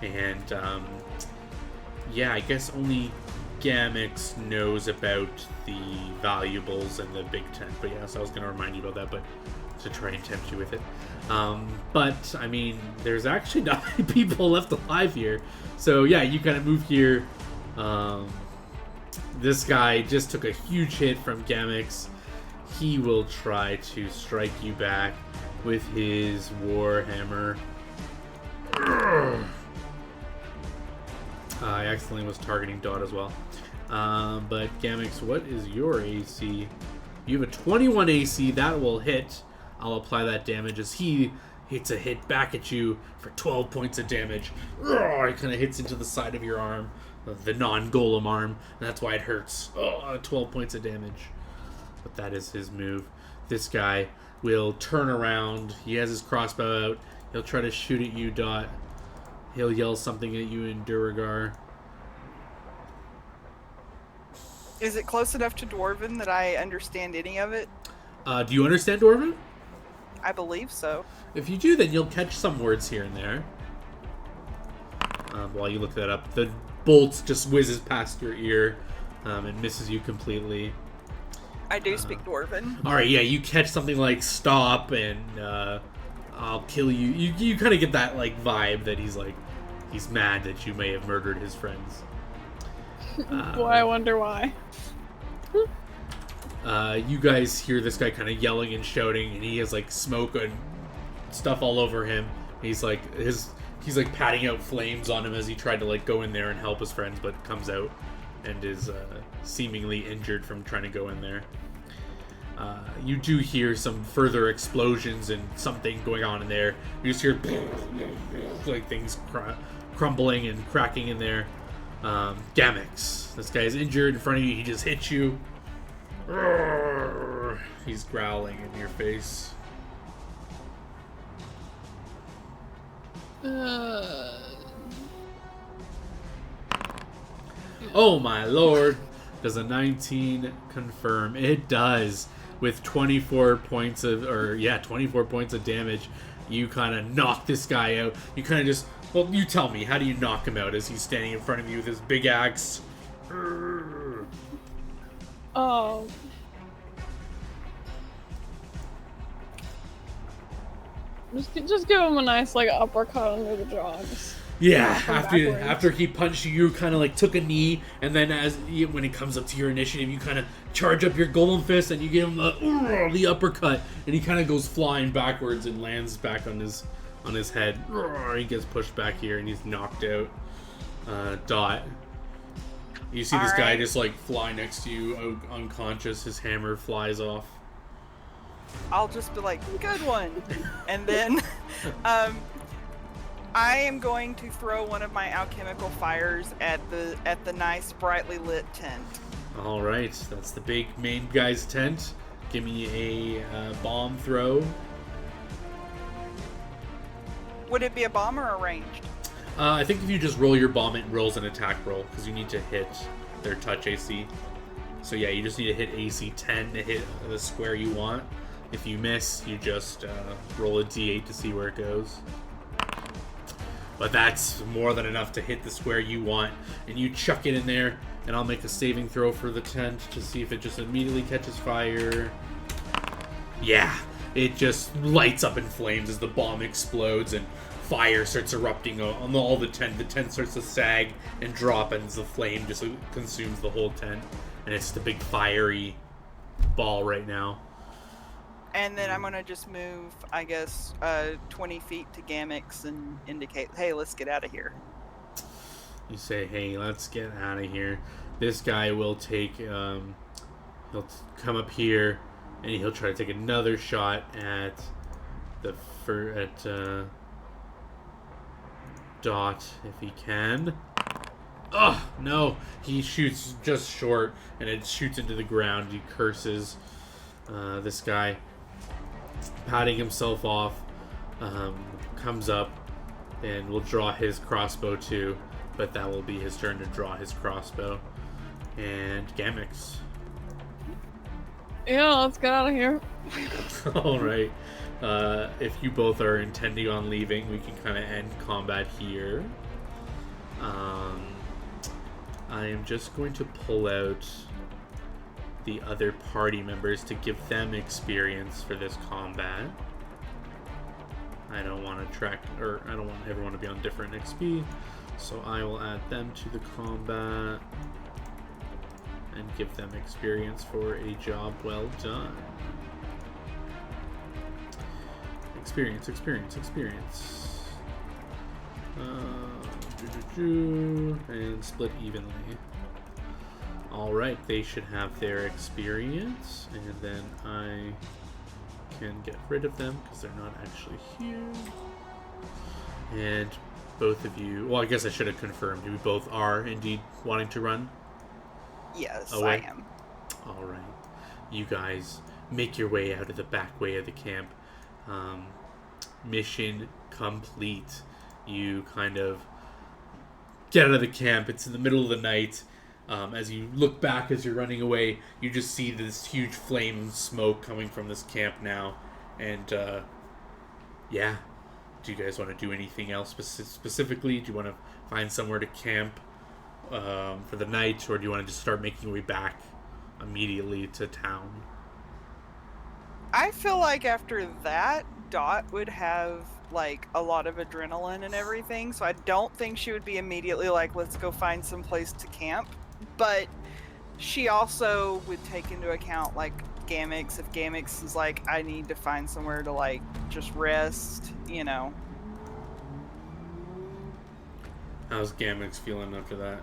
And yeah, I guess only Gamix knows about the valuables and the big tent. But yeah, so I was going to remind you about that, but to try and tempt you with it. But I mean, there's actually not many people left alive here. So yeah, you kind of move here. This guy just took a huge hit from Gamix. He will try to strike you back with his Warhammer. I accidentally was targeting Dot as well. But Gamix, what is your AC? You have a 21 AC. That will hit. I'll apply that damage as he hits a hit back at you for 12 points of damage. It kind of hits into the side of your arm, the non-golem arm, and that's why it hurts. 12 points of damage. But that is his move. This guy will turn around. He has his crossbow out. He'll try to shoot at you, Dot. He'll yell something at you in Duragar. Is it close enough to Dwarven that I understand any of it? Do you understand Dwarven? I believe so. If you do, then you'll catch some words here and there. While you look that up, the bolt just whizzes past your ear and misses you completely. I do speak Dwarven. Alright, yeah, you catch something like stop and I'll kill you. You kind of get that like vibe that he's mad that you may have murdered his friends. Boy, I wonder why. You guys hear this guy kind of yelling and shouting, and he has like smoke and stuff all over him. He's like patting out flames on him as he tried to like go in there and help his friends, but comes out and is seemingly injured from trying to go in there. You do hear some further explosions and something going on in there. You just hear like things crumbling and cracking in there. Gamix, this guy is injured in front of you. He just hit you. He's growling in your face. Oh my lord. Does a 19 confirm? It does. with 24 points of, 24 points of damage, you kind of knock this guy out. You kind of just, well, you tell me, how do you knock him out as he's standing in front of you with his big axe? Oh. Just give him a nice like uppercut under the jaw. Yeah, after he punched you, you kind of like took a knee, and then when it comes up to your initiative, you kind of charge up your golem fist and you give him the uppercut, and he kind of goes flying backwards and lands back on his head. He gets pushed back here and he's knocked out. Dot. You see this guy just like fly next to you, unconscious. His hammer flies off. I'll just be like, good one. And then I am going to throw one of my alchemical fires at the nice brightly lit tent. All right, that's the big main guy's tent. Give me a bomb throw. Would it be a bomb or a ranged? I think if you just roll your bomb, it rolls an attack roll because you need to hit their touch AC. So yeah, you just need to hit AC 10 to hit the square you want. If you miss, you just roll a d8 to see where it goes. But that's more than enough to hit the square you want. And you chuck it in there, and I'll make a saving throw for the tent to see if it just immediately catches fire. Yeah, it just lights up in flames as the bomb explodes, and fire starts erupting on all the tent. The tent starts to sag and drop, and the flame just consumes the whole tent. And it's just a big fiery ball right now. And then I'm going to just move, I guess, 20 feet to Gamix and indicate, hey, let's get out of here. You say, hey, let's get out of here. This guy will take, he'll come up here, and he'll try to take another shot at Dot, if he can. Oh, no. He shoots just short, and it shoots into the ground. He curses this guy. Patting himself off, comes up and will draw his crossbow too, but that will be his turn to draw his crossbow. And Gamix. Yeah, let's get out of here. Alright. If you both are intending on leaving, we can kind of end combat here. I am just going to pull out the other party members to give them experience for this combat. I don't want to I don't want everyone to be on different XP, so I will add them to the combat and give them experience for a job well done. Experience. And split evenly. Alright, they should have their experience, and then I can get rid of them because they're not actually here. And both of you, well, I guess I should have confirmed, you both are indeed wanting to run? Yes, away? I am. Alright, you guys make your way out of the back way of the camp. Mission complete. You kind of get out of the camp, it's in the middle of the night. As you look back as you're running away, you just see this huge flame smoke coming from this camp now. And, yeah. Do you guys want to do anything else specifically? Do you want to find somewhere to camp for the night? Or do you want to just start making your way back immediately to town? I feel like after that, Dot would have like a lot of adrenaline and everything, so I don't think she would be immediately like, let's go find some place to camp. But she also would take into account like Gamix. If Gamix is like, I need to find somewhere to like just rest, you know. How's Gamix feeling after that?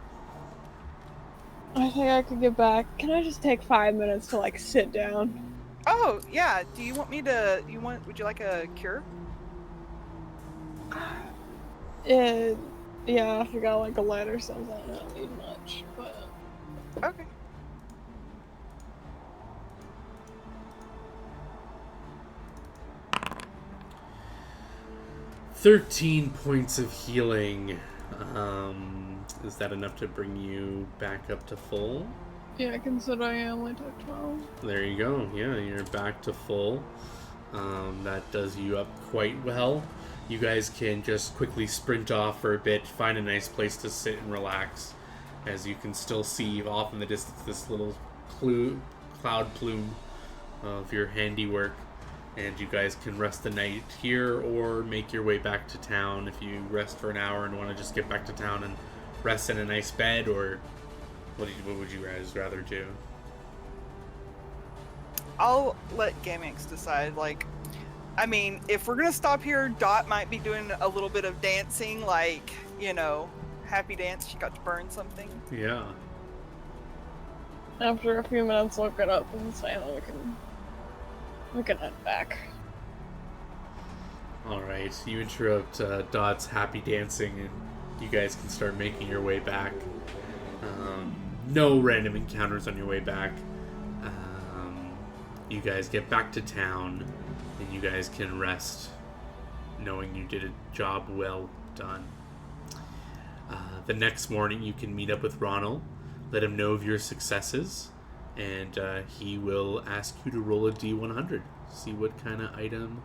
I think I could get back. Can I just take 5 minutes to like sit down? Oh yeah. Do you want me to? Would you like a cure? Yeah, if you got like a light or something, I don't need much, but... Okay. "13 points of healing. Is that enough to bring you back up to full? Yeah, considering I only took 12. There you go. Yeah, you're back to full. That does you up quite well. You guys can just quickly sprint off for a bit, find a nice place to sit and relax, as you can still see off in the distance this little cloud plume of your handiwork. And you guys can rest the night here or make your way back to town if you rest for an hour and want to just get back to town and rest in a nice bed, or what would you guys rather do? I'll let Gamix decide. Like, I mean, if we're gonna stop here, Dot might be doing a little bit of dancing, like, you know, happy dance. She got to burn something. Yeah. After a few minutes, look it up and say we can head back. Alright, you interrupt Dot's happy dancing and you guys can start making your way back. No random encounters on your way back. You guys get back to town and you guys can rest knowing you did a job well done. The next morning you can meet up with Ronald, let him know of your successes, and he will ask you to roll a D100. See what kind of item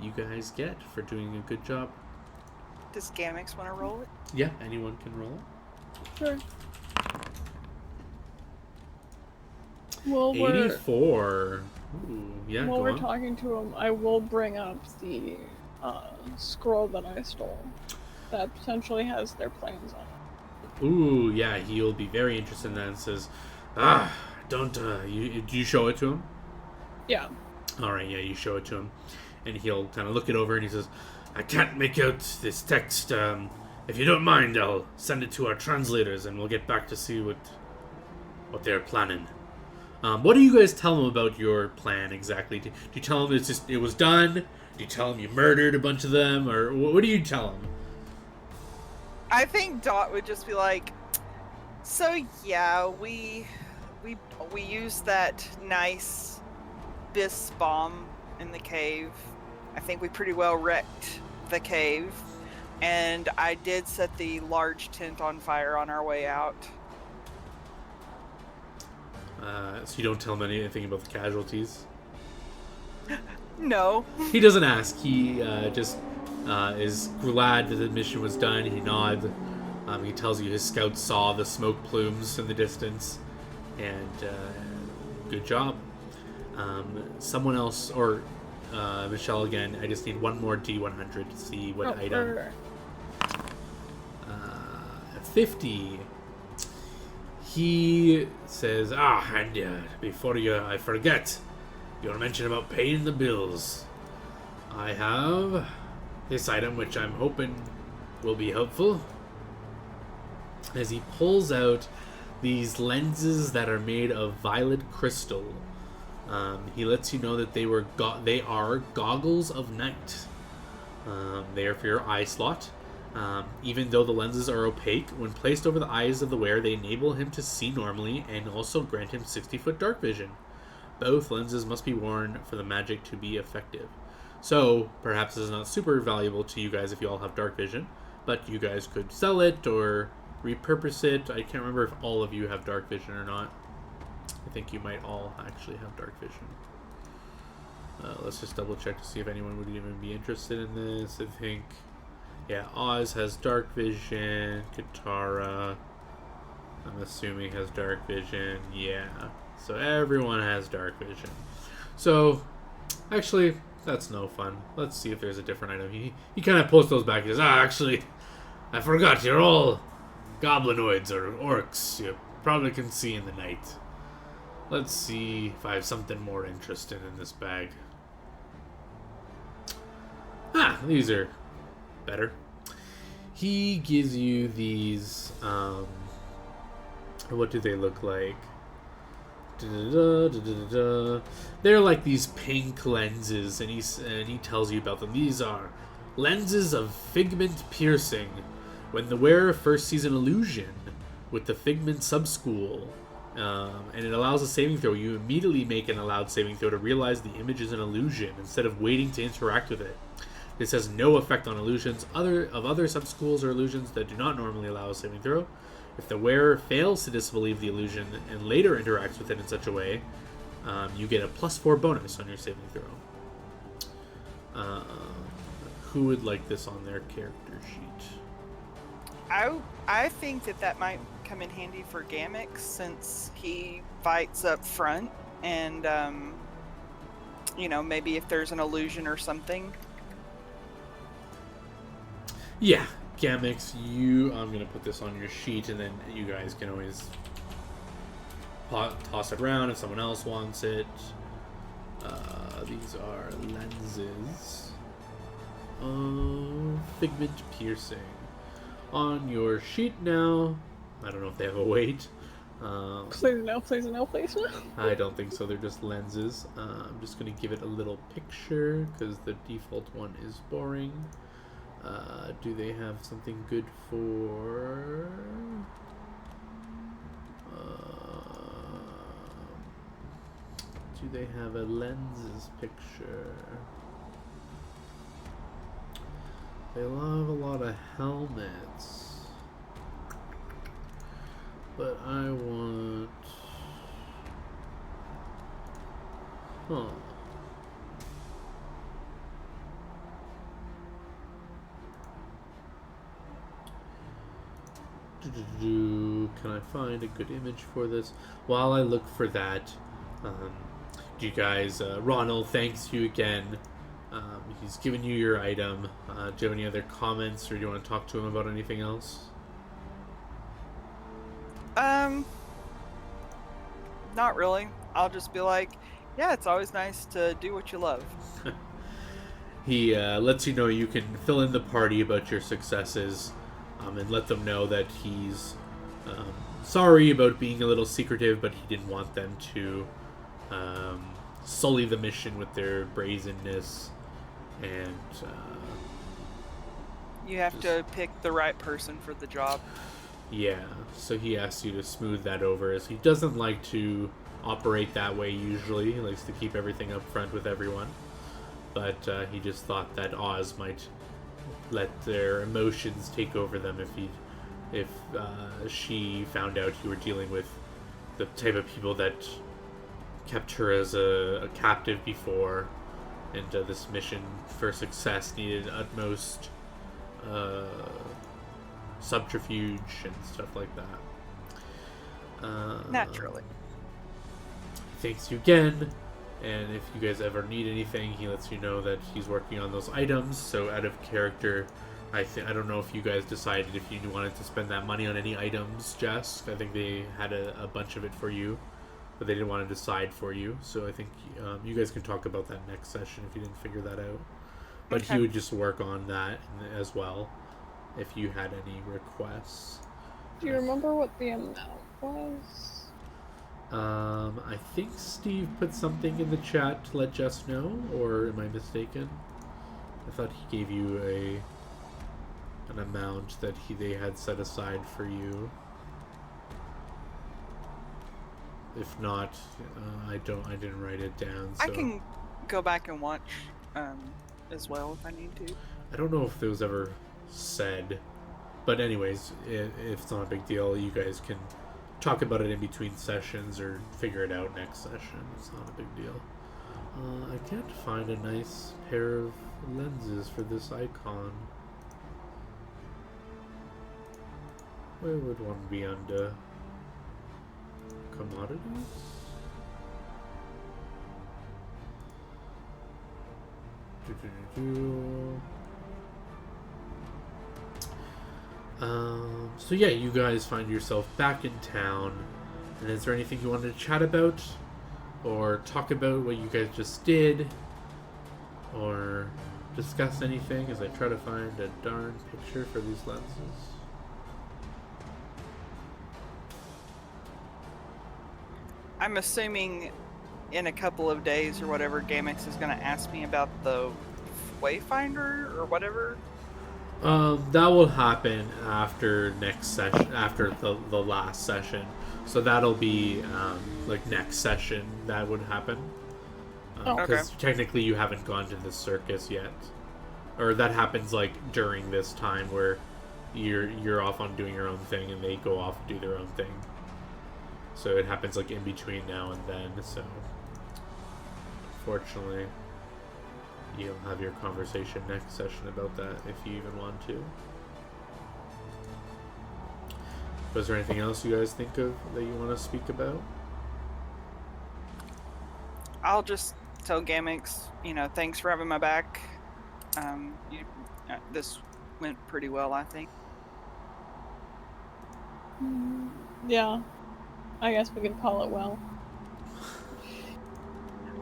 you guys get for doing a good job. Does Gamix want to roll it? Yeah, anyone can roll it. Sure. Well, 84. Ooh, yeah, while go we're on. talking to him, I will bring up the scroll that I stole. That potentially has their plans on it. Ooh, yeah, he'll be very interested in that and says, do you show it to him? Yeah. Alright, yeah, you show it to him. And he'll kind of look it over and he says, I can't make out this text. If you don't mind, I'll send it to our translators and we'll get back to see what they're planning. What do you guys tell them about your plan exactly? Do you tell them it was done? Do you tell them you murdered a bunch of them? Or what do you tell them? I think Dot would just be like, so yeah, we used that nice bis bomb in the cave. I think we pretty well wrecked the cave, and I did set the large tent on fire on our way out. So you don't tell him anything about the casualties? No. He doesn't ask. He just is glad that the mission was done. He nods. He tells you his scouts saw the smoke plumes in the distance, and good job. Someone else, or Michelle again, I just need one more D100 to see what item. 50. He says, and before I forget, your mention about paying the bills. I have this item which I'm hoping will be helpful. As he pulls out these lenses that are made of violet crystal. He lets you know that they are goggles of night. They are for your eye slot. Even though the lenses are opaque, when placed over the eyes of the wearer, they enable him to see normally and also grant him 60-foot dark vision. Both lenses must be worn for the magic to be effective. So, perhaps this is not super valuable to you guys if you all have dark vision, but you guys could sell it or repurpose it. I can't remember if all of you have dark vision or not. I think you might all actually have dark vision. Let's just double check to see if anyone would even be interested in this. I think, yeah, Oz has dark vision. Katara, I'm assuming, has dark vision. Yeah, so everyone has dark vision. So, actually, that's no fun. Let's see if there's a different item. He kind of pulls those back. He says, actually, I forgot. You're all goblinoids or orcs. You probably can see in the night. Let's see if I have something more interesting in this bag. These are better. He gives you these, what do they look like? They're like these pink lenses, and he tells you about them. These are lenses of figment piercing. When the wearer first sees an illusion with the figment subschool, and it allows a saving throw, you immediately make an allowed saving throw to realize the image is an illusion instead of waiting to interact with it. This has no effect on illusions of other subschools or illusions that do not normally allow a saving throw. If the wearer fails to disbelieve the illusion and later interacts with it in such a way, you get a +4 bonus on your saving throw. Who would like this on their character sheet? I think that might come in handy for Gamix, since he fights up front, and maybe if there's an illusion or something. Yeah, Gamix, I'm gonna put this on your sheet, and then you guys can always toss it around if someone else wants it. These are lenses. Figment piercing. On your sheet now. I don't know if they have a weight. Please no, please no, please no. I don't think so. They're just lenses. I'm just going to give it a little picture because the default one is boring. Do they have something good for... do they have a lenses picture? They love a lot of helmets. But I want... Huh. Can I find a good image for this? While I look for that, you guys, Ronald thanks you again. He's given you your item. Do you have any other comments, or do you want to talk to him about anything else? Not really. I'll just be like, yeah, it's always nice to do what you love. He lets you know you can fill in the party about your successes, and let them know that he's sorry about being a little secretive, but he didn't want them to sully the mission with their brazenness. And you have to pick the right person for the job. Yeah, so he asks you to smooth that over, as he doesn't like to operate that way usually. He likes to keep everything up front with everyone. But he just thought that Oz might let their emotions take over them if she found out you were dealing with the type of people that kept her as a captive before, and this mission for success needed utmost subterfuge and stuff like that. Naturally. Thanks you again, and if you guys ever need anything, he lets you know that he's working on those items. So out of character, I don't know if you guys decided if you wanted to spend that money on any items, Jess. I think they had a bunch of it for you, but they didn't want to decide for you. So I think you guys can talk about that next session if you didn't figure that out. But Okay. he would just work on that as well if you had any requests. Do you remember what the amount was? I think Steve put something in the chat to let Jess know, or am I mistaken? I thought he gave you an amount that they had set aside for you. If not, I didn't write it down. So I can go back and watch as well if I need to. I don't know if it was ever said, but anyways, it's not a big deal. You guys can talk about it in between sessions or figure it out next session. It's not a big deal. I can't find a nice pair of lenses for this icon. Where would one be under? Commodities? So yeah, you guys find yourself back in town, and is there anything you wanted to chat about, or talk about what you guys just did, or discuss anything as I try to find a darn picture for these lenses? I'm assuming in a couple of days or whatever, Gamix is going to ask me about the Wayfinder or whatever. That will happen after next session, after the last session. So that'll be like next session that would happen. Because technically you haven't gone to the circus yet, or that happens like during this time where you're off on doing your own thing, and they go off and do their own thing. So it happens like in between now and then. So fortunately, you'll have your conversation next session about that if you even want to. Was there anything else you guys think of that you want to speak about? I'll just tell Gamix, thanks for having my back. This went pretty well, I think. Yeah. I guess we could call it well.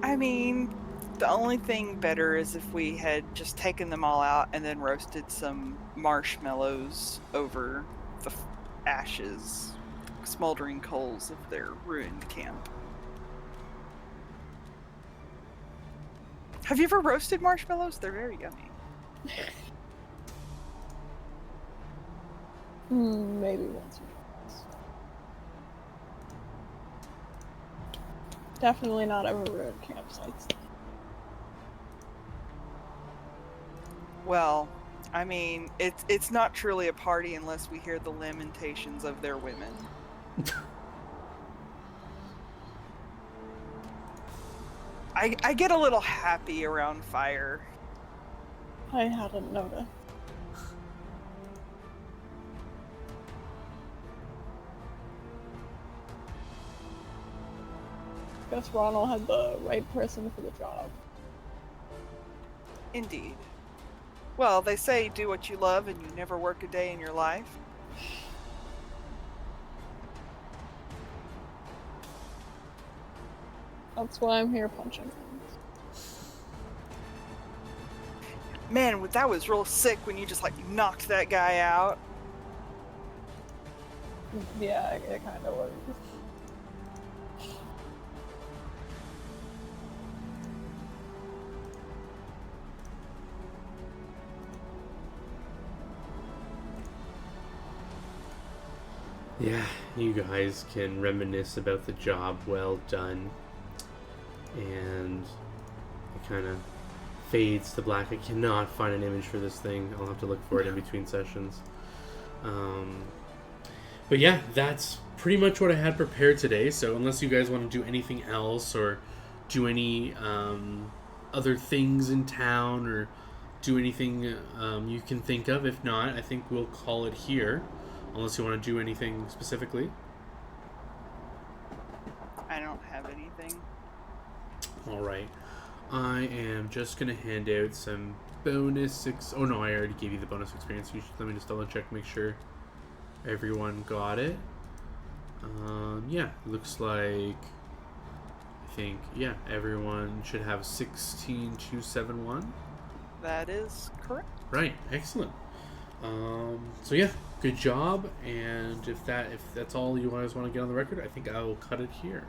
I mean, the only thing better is if we had just taken them all out and then roasted some marshmallows over the ashes, smoldering coals of their ruined camp. Have you ever roasted marshmallows? They're very yummy. Maybe once or twice. Definitely not over ruined campsites. Well, I mean, it's not truly a party unless we hear the lamentations of their women. I get a little happy around fire. I hadn't noticed. Guess Ronald had the right person for the job. Indeed. Well, they say do what you love and you never work a day in your life. That's why I'm here punching things. Man, that was real sick when you just knocked that guy out. Yeah, it kind of was. Yeah, you guys can reminisce about the job well done, and it kind of fades to black. I cannot find an image for this thing. I'll have to look for it in between sessions. But yeah, that's pretty much what I had prepared today. So unless you guys want to do anything else or do any other things in town or do anything you can think of, if not, I think we'll call it here. Unless you want to do anything specifically. I don't have anything. Alright. I am just going to hand out some bonus... Oh no, I already gave you the bonus experience. Let me just double check, make sure everyone got it. Yeah, looks like... I think, yeah, everyone should have 16271. That is correct. Right, excellent. So yeah, good job, and if that's all you guys want to get on the record, I think I will cut it here.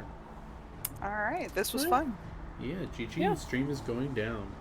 All right, this was fun. Yeah, GG, Yeah. The stream is going down.